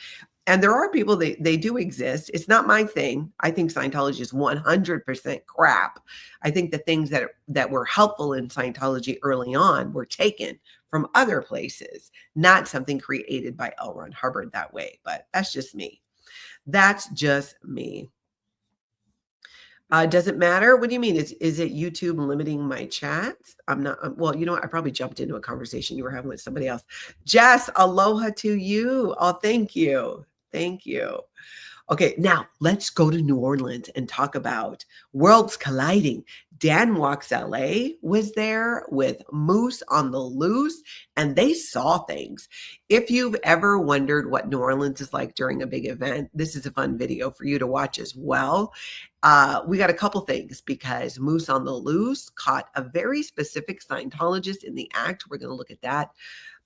And there are people, they do exist. It's not my thing. I think Scientology is 100% crap. I think the things that were helpful in Scientology early on were taken from other places, not something created by L. Ron Hubbard that way. But that's just me. That's just me. Does it matter? What do you mean? Is it YouTube limiting my chats? I'm not. Well, you know what? I probably jumped into a conversation you were having with somebody else. Jess, aloha to you. Oh, thank you. Thank you. Okay, now let's go to New Orleans and talk about worlds colliding. Dan Walks LA was there with Moose on the Loose, and they saw things. If you've ever wondered what New Orleans is like during a big event, this is a fun video for you to watch as well. We got a couple things, because Moose on the Loose caught a very specific Scientologist in the act. We're going to look at that.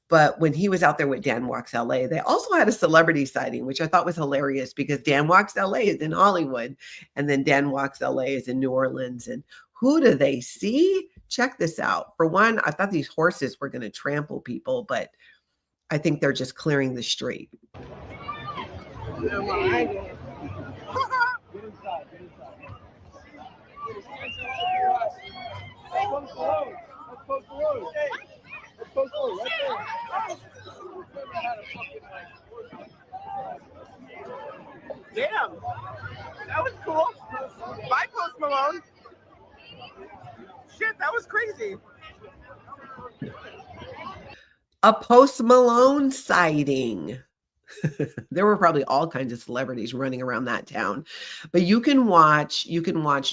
But when he was out there with Dan Walks LA, they also had a celebrity sighting, which I thought was hilarious, because Dan Walks LA is in Hollywood, and then Dan Walks LA is in New Orleans. And who do they see? Check this out. For one, I thought these horses were going to trample people, but I think they're just clearing the street. Damn, that was cool. Bye, Post Malone. Shit, that was crazy. A Post Malone sighting. There were probably all kinds of celebrities running around that town. But you can watch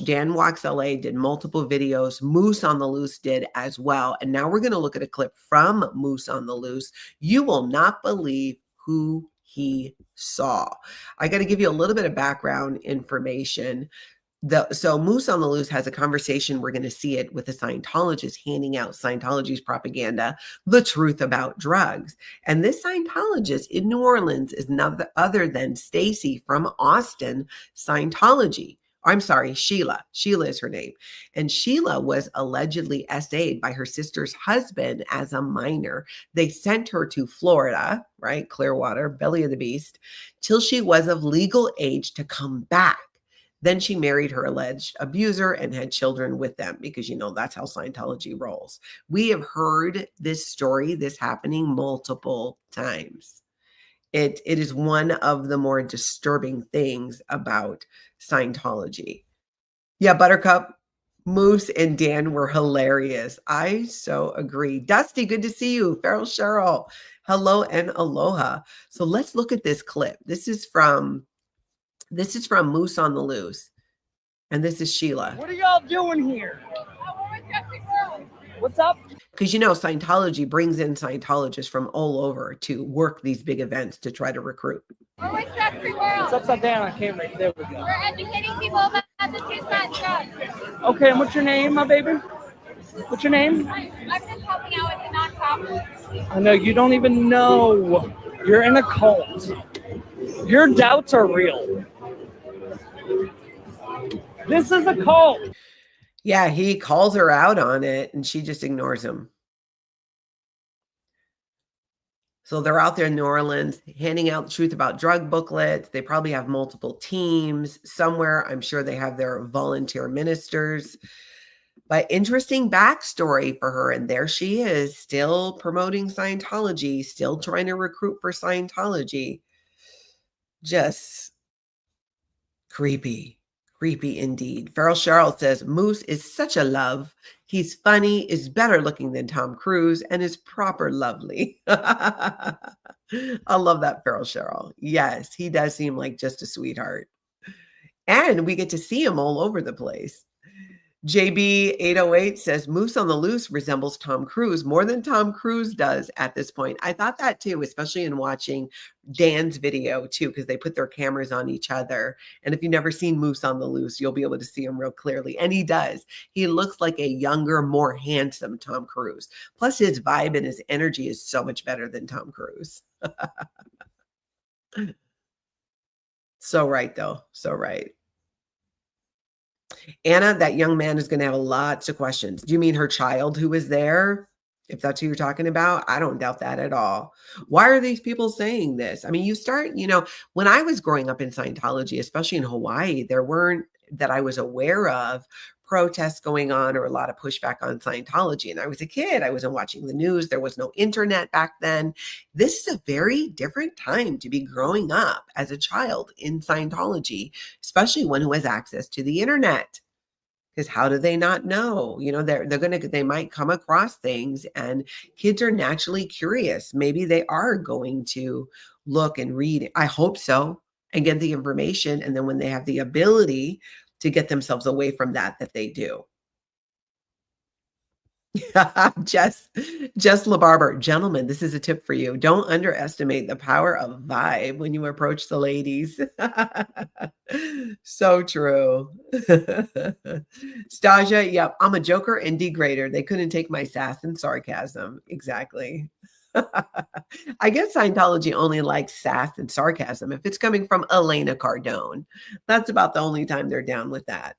Dan Walks LA did multiple videos. Moose on the Loose did as well. And now we're going to look at a clip from Moose on the Loose. You will not believe who he saw. I got to give you a little bit of background information. So Moose on the Loose has a conversation. We're going to see it with a Scientologist handing out Scientology's propaganda, the truth about drugs. And this Scientologist in New Orleans is none other than Stacy from Austin Scientology. I'm sorry, Sheila. Sheila is her name. And Sheila was allegedly SA'd by her sister's husband as a minor. They sent her to Florida, right? Clearwater, belly of the beast, till she was of legal age to come back. Then she married her alleged abuser and had children with them because, you know, that's how Scientology rolls. We have heard this story, this happening multiple times. It is one of the more disturbing things about Scientology. Yeah, Buttercup, Moose, and Dan were hilarious. I so agree. Dusty, good to see you. Feral Cheryl, hello and aloha. So let's look at this clip. This is from Moose on the Loose. And this is Sheila. What are y'all doing here? What's up? Because, you know, Scientology brings in Scientologists from all over to work these big events to try to recruit. We're with Sexy World. It's upside down on camera. There we go. We're educating people about the taste drugs. Okay, and what's your name, my baby? What's your name? I'm just helping out with the nonprofit. I know you don't even know. You're in a cult. Your doubts are real. This is a cult. Yeah, he calls her out on it and she just ignores him. So they're out there in New Orleans handing out the truth about drug booklets. They probably have multiple teams somewhere. I'm sure they have their volunteer ministers. But interesting backstory for her. And there she is, still promoting Scientology, still trying to recruit for Scientology. Just creepy. Creepy indeed. Feral Cheryl says, Moose is such a love. He's funny, is better looking than Tom Cruise, and is proper lovely. I love that, Feral Cheryl. Yes, he does seem like just a sweetheart. And we get to see him all over the place. JB808 says, Moose on the Loose resembles Tom Cruise more than Tom Cruise does at this point. I thought that too, especially in watching Dan's video too, because they put their cameras on each other. And if you've never seen Moose on the Loose, you'll be able to see him real clearly. And he does. He looks like a younger, more handsome Tom Cruise. Plus his vibe and his energy is so much better than Tom Cruise. So right though. So right. Anna, that young man is going to have lots of questions. Do you mean her child who was there? If that's who you're talking about, I don't doubt that at all. Why are these people saying this? I mean, you start, you know, when I was growing up in Scientology, especially in Hawaii, there weren't, that I was aware of, protests going on or a lot of pushback on Scientology. And I was a kid. I wasn't watching the news. There was no internet back then. This is a very different time to be growing up as a child in Scientology, especially one who has access to the internet. Because how do they not know? You know, they might come across things, and kids are naturally curious. Maybe they are going to look and read. I hope so, and get the information. And then when they have the ability to get themselves away from that they do. Jess LaBarber, gentlemen, this is a tip for you. Don't underestimate the power of vibe when you approach the ladies. So true. Stasia, yep, I'm a joker and degrader. They couldn't take my sass and sarcasm. Exactly. I guess Scientology only likes sass and sarcasm if it's coming from Elena Cardone. That's about the only time they're down with that.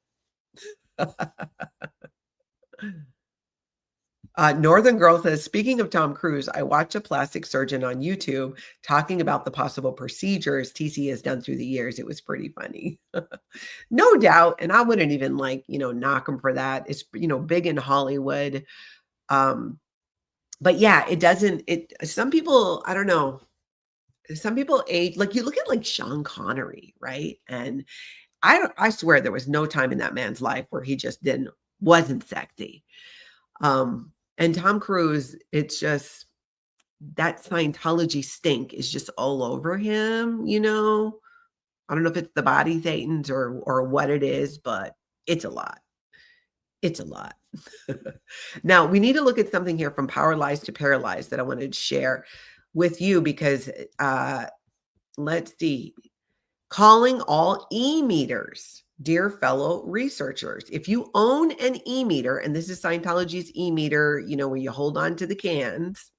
Northern Girl says, speaking of Tom Cruise, I watched a plastic surgeon on YouTube talking about the possible procedures TC has done through the years. It was pretty funny. No doubt. And I wouldn't even knock him for that. It's, big in Hollywood. But yeah, some people, I don't know. Some people age, like you look at like Sean Connery, right? And I swear there was no time in that man's life where he just wasn't sexy. And Tom Cruise, it's just that Scientology stink is just all over him, I don't know if it's the body thetans or what it is, but it's a lot. It's a lot. Now, we need to look at something here from Power Lies to Paralyzed that I wanted to share with you because Let's see. Calling all e-meters. Dear fellow researchers, if you own an e-meter, and this is Scientology's e-meter, where you hold on to the cans.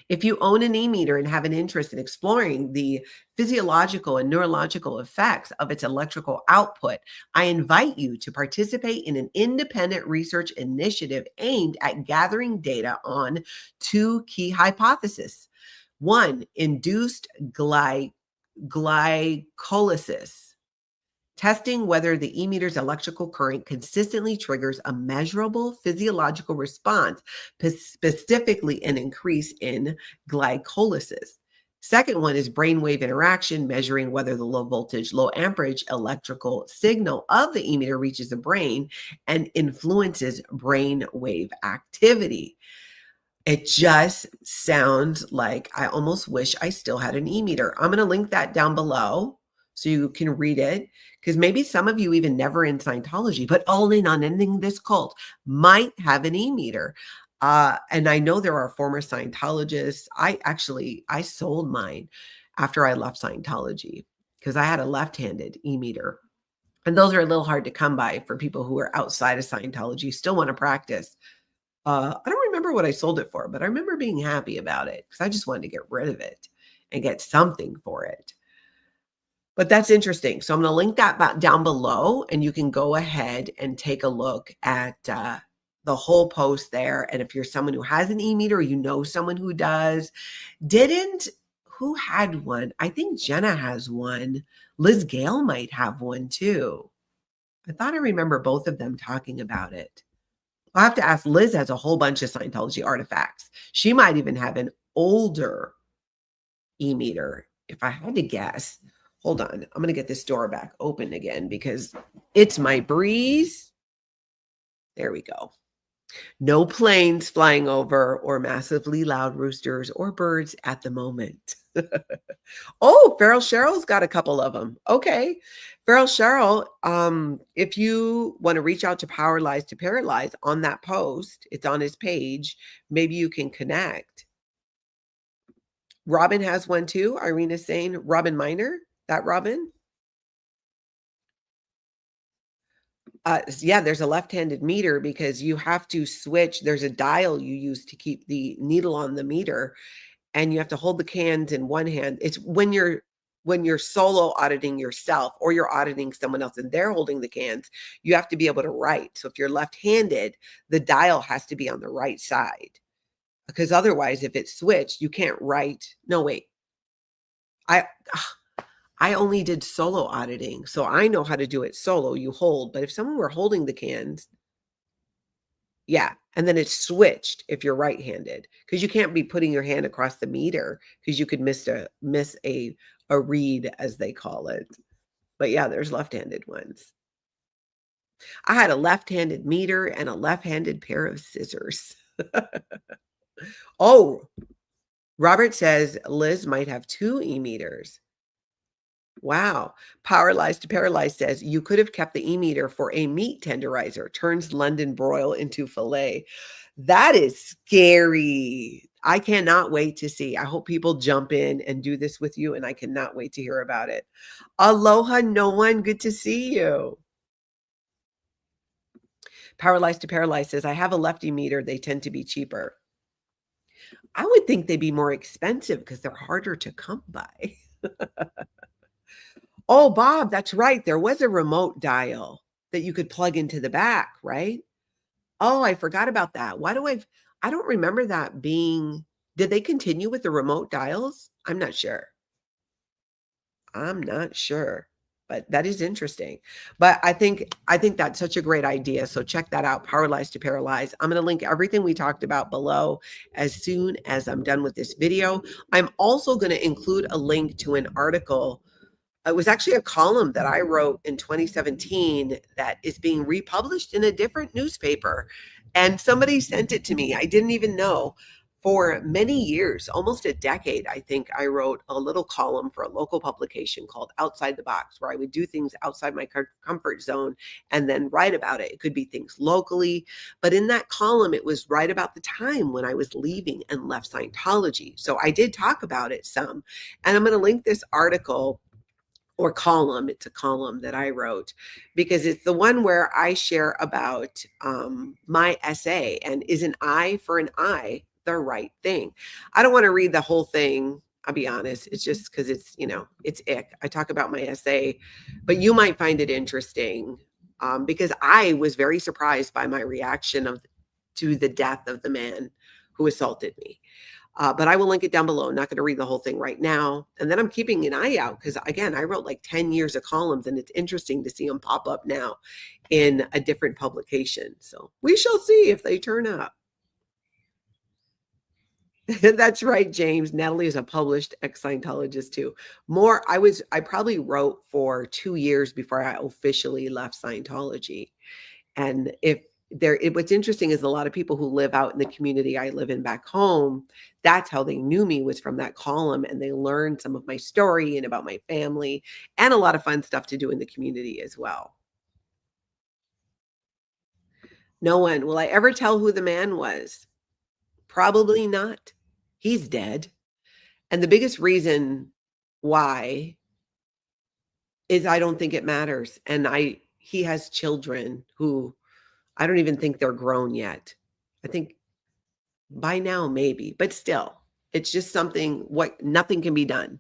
If you own an e-meter and have an interest in exploring the physiological and neurological effects of its electrical output, I invite you to participate in an independent research initiative aimed at gathering data on 2 key hypotheses. 1, induced glycolysis. Testing whether the e-meter's electrical current consistently triggers a measurable physiological response, specifically an increase in glycolysis. Second one is brainwave interaction, measuring whether the low voltage, low amperage electrical signal of the e-meter reaches the brain and influences brainwave activity. It just sounds like I almost wish I still had an e-meter. I'm going to link that down below so you can read it, because maybe some of you even never in Scientology, but all in on ending this cult might have an e-meter. And I know there are former Scientologists. I sold mine after I left Scientology because I had a left-handed e-meter. And those are a little hard to come by for people who are outside of Scientology, still want to practice. I don't remember what I sold it for, but I remember being happy about it because I just wanted to get rid of it and get something for it. But that's interesting. So I'm going to link that down below, and you can go ahead and take a look at the whole post there. And if you're someone who has an e-meter, or you know someone who does, who had one? I think Jenna has one. Liz Gale might have one too. I thought I remember both of them talking about it. I'll have to ask. Liz has a whole bunch of Scientology artifacts. She might even have an older e-meter, if I had to guess. Hold on. I'm going to get this door back open again because it's my breeze. There we go. No planes flying over or massively loud roosters or birds at the moment. Oh, Feral Cheryl's got a couple of them. Okay. Feral Cheryl, if you want to reach out to Power Lies to Paralyze on that post, it's on his page. Maybe you can connect. Robin has one too. Irina's saying Robin Minor. That Robin? Yeah, there's a left-handed meter because you have to switch. There's a dial you use to keep the needle on the meter, and you have to hold the cans in one hand. It's when you're solo auditing yourself or you're auditing someone else and they're holding the cans, you have to be able to write. So if you're left-handed, the dial has to be on the right side because otherwise, if it's switched, you can't write. No, wait. I only did solo auditing, so I know how to do it solo. You hold, but if someone were holding the cans, yeah, and then it's switched if you're right-handed because you can't be putting your hand across the meter because you could miss a read, as they call it. But yeah, there's left-handed ones. I had a left-handed meter and a left-handed pair of scissors. Oh, Robert says Liz might have 2 e-meters. Wow. Power Lies to Paralyze says you could have kept the e-meter for a meat tenderizer, turns London broil into filet. That is scary. I cannot wait to see. I hope people jump in and do this with you, and I cannot wait to hear about it. Aloha, no one. Good to see you. Power Lies to Paralyze says, I have a lefty meter. They tend to be cheaper. I would think they'd be more expensive because they're harder to come by. Oh, Bob, that's right. There was a remote dial that you could plug into the back, right? Oh, I forgot about that. I don't remember that being, did they continue with the remote dials? I'm not sure. But that is interesting. But I think that's such a great idea. So check that out. Power Lies to Paralyze. I'm going to link everything we talked about below as soon as I'm done with this video. I'm also going to include a link to an article. It was actually a column that I wrote in 2017 that is being republished in a different newspaper. And somebody sent it to me. I didn't even know, for many years, almost a decade, I think, I wrote a little column for a local publication called Outside the Box, where I would do things outside my comfort zone and then write about it. It could be things locally, but in that column, it was right about the time when I was leaving and left Scientology. So I did talk about it some, and I'm going to link this article or column. It's a column that I wrote because it's the one where I share about my essay and is an eye for an eye the right thing. I don't want to read the whole thing. I'll be honest. It's just because it's, it's ick. I talk about my essay, but you might find it interesting because I was very surprised by my reaction to the death of the man who assaulted me. But I will link it down below. I'm not going to read the whole thing right now. And then I'm keeping an eye out because, again, I wrote like 10 years of columns, and it's interesting to see them pop up now in a different publication. So we shall see if they turn up. That's right, James. Natalie is a published ex-Scientologist too. I probably wrote for 2 years before I officially left Scientology. And what's interesting is a lot of people who live out in the community I live in back home, that's how they knew me, was from that column, and they learned some of my story and about my family and a lot of fun stuff to do in the community as well. No one. Will I ever tell who the man was? Probably not. He's dead. And the biggest reason why is I don't think it matters. And he has children who I don't even think they're grown yet. I think by now, maybe, but still, it's just nothing can be done.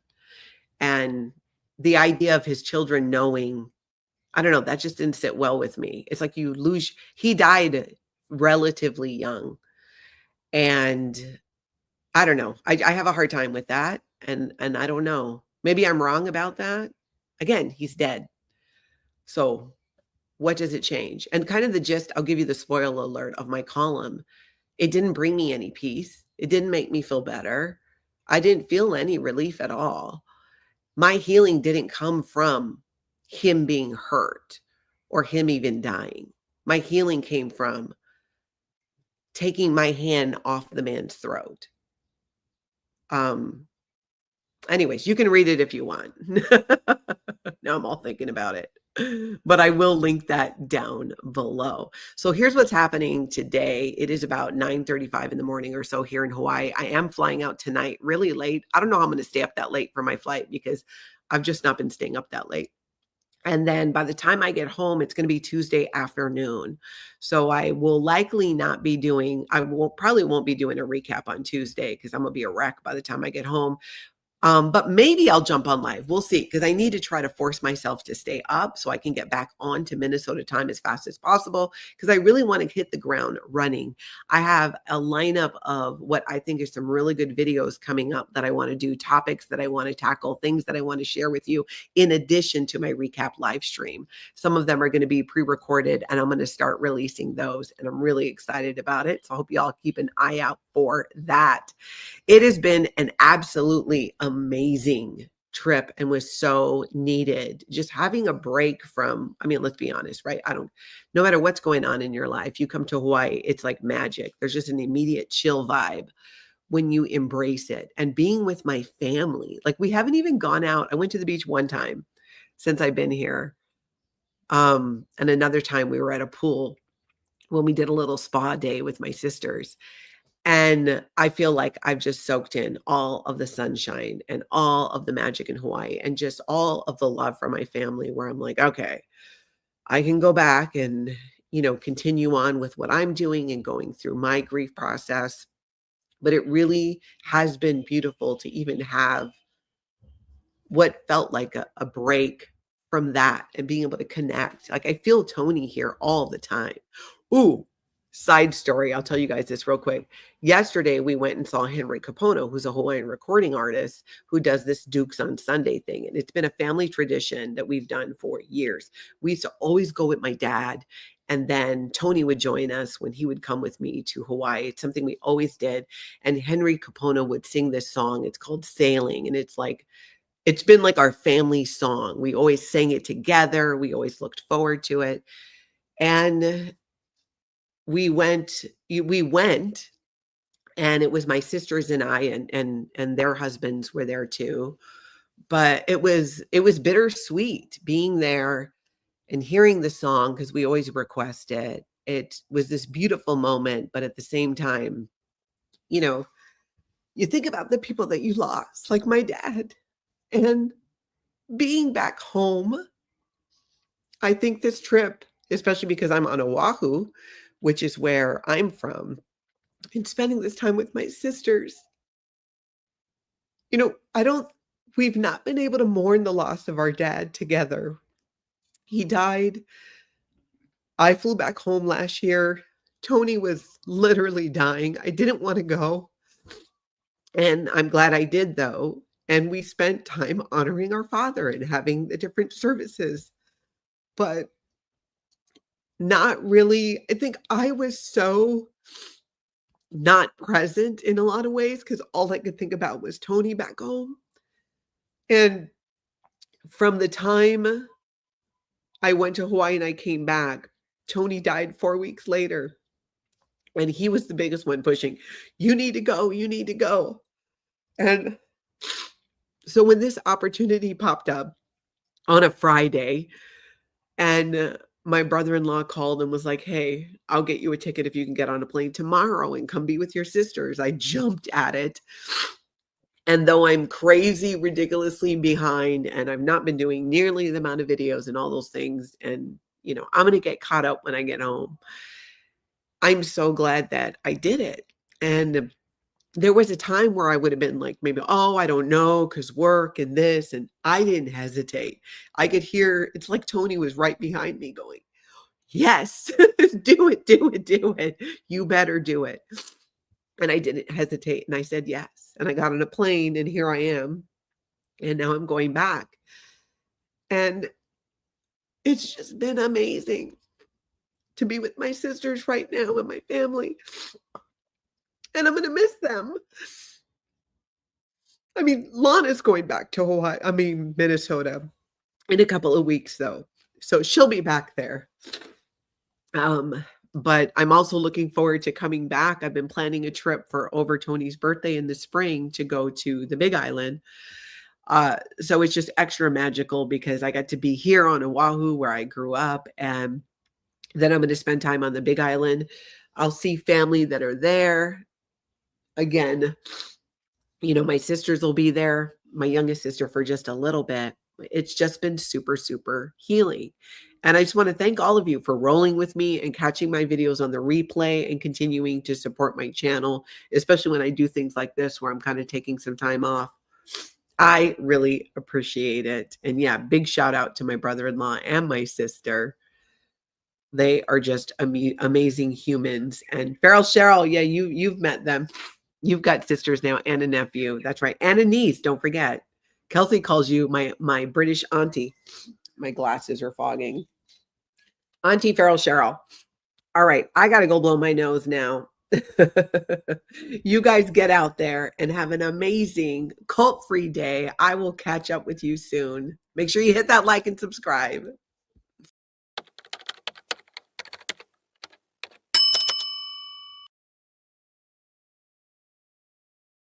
And the idea of his children knowing, I don't know, that just didn't sit well with me. It's like he died relatively young. And I don't know. I have a hard time with that. And I don't know. Maybe I'm wrong about that. Again, he's dead. So what does it change? And kind of the gist, I'll give you the spoiler alert of my column. It didn't bring me any peace. It didn't make me feel better. I didn't feel any relief at all. My healing didn't come from him being hurt or him even dying. My healing came from taking my hand off the man's throat. Anyways, you can read it if you want. Now I'm all thinking about it, but I will link that down below. So here's what's happening today. It is about 9:35 in the morning or so here in Hawaii. I am flying out tonight really late. I don't know how I'm going to stay up that late for my flight because I've just not been staying up that late. And then by the time I get home, it's going to be Tuesday afternoon. So I will likely not be probably won't be doing a recap on Tuesday because I'm going to be a wreck by the time I get home. But maybe I'll jump on live. We'll see, because I need to try to force myself to stay up so I can get back on to Minnesota time as fast as possible, because I really want to hit the ground running. I have a lineup of what I think are some really good videos coming up that I want to do, topics that I want to tackle, things that I want to share with you in addition to my recap live stream. Some of them are going to be pre-recorded, and I'm going to start releasing those, and I'm really excited about it. So I hope you all keep an eye out for that. It has been an absolutely amazing trip and was so needed. Just having a break from, let's be honest, right? No matter what's going on in your life, you come to Hawaii, it's like magic. There's just an immediate chill vibe when you embrace it. And being with my family, like we haven't even gone out. I went to the beach one time since I've been here. And another time we were at a pool when we did a little spa day with my sisters. And I feel like I've just soaked in all of the sunshine and all of the magic in Hawaii and just all of the love for my family, where I'm like, okay, I can go back and, continue on with what I'm doing and going through my grief process. But it really has been beautiful to even have what felt like a break from that and being able to connect. Like I feel Tony here all the time. Ooh. Side story, I'll tell you guys this real quick. Yesterday, we went and saw Henry Capono, who's a Hawaiian recording artist who does this Dukes on Sunday thing. And it's been a family tradition that we've done for years. We used to always go with my dad, and then Tony would join us when he would come with me to Hawaii. It's something we always did. And Henry Capono would sing this song. It's called Sailing. And it's been like our family song. We always sang it together. We always looked forward to it. And we went And it was my sisters and I, and their husbands were there too. But it was bittersweet being there and hearing the song, because we always request it. It was this beautiful moment, but at the same time, you know, you think about the people that you lost, like my dad, and being back home. I think this trip, especially because I'm on Oahu, which is where I'm from, and spending this time with my sisters, we've not been able to mourn the loss of our dad together. He died. I flew back home last year. Tony was literally dying. I didn't want to go. And I'm glad I did, though. And we spent time honoring our father and having the different services. But not really. I think I was so not present in a lot of ways because all I could think about was Tony back home. And from the time I went to Hawaii and I came back, Tony died 4 weeks later. And he was the biggest one pushing, you need to go, you need to go. And so when this opportunity popped up on a Friday, and my brother-in-law called and was like, hey, I'll get you a ticket if you can get on a plane tomorrow and come be with your sisters. I jumped at it. And though I'm crazy, ridiculously behind, and I've not been doing nearly the amount of videos and all those things, and, I'm going to get caught up when I get home, I'm so glad that I did it. And there was a time where I would have been like, maybe, I don't know, because work and this, and I didn't hesitate. I could hear, it's like Tony was right behind me going, yes, do it, do it, do it. You better do it. And I didn't hesitate. And I said, yes. And I got on a plane and here I am. And now I'm going back. And it's just been amazing to be with my sisters right now and my family. And I'm going to miss them. I mean, Lana's going back to Minnesota in a couple of weeks, though. So she'll be back there. But I'm also looking forward to coming back. I've been planning a trip for over Tony's birthday in the spring to go to the Big Island. So it's just extra magical because I got to be here on Oahu where I grew up. And then I'm going to spend time on the Big Island. I'll see family that are there. Again, my sisters will be there, my youngest sister for just a little bit. It's just been super, super healing. And I just want to thank all of you for rolling with me and catching my videos on the replay and continuing to support my channel, especially when I do things like this where I'm kind of taking some time off. I really appreciate it. And yeah, big shout out to my brother-in-law and my sister. They are just amazing humans. And Farrell Cheryl, yeah, you've met them. You've got sisters now and a nephew. That's right. And a niece. Don't forget. Kelsey calls you my British auntie. My glasses are fogging. Auntie Farrell Cheryl. All right. I got to go blow my nose now. You guys get out there and have an amazing cult-free day. I will catch up with you soon. Make sure you hit that like and subscribe.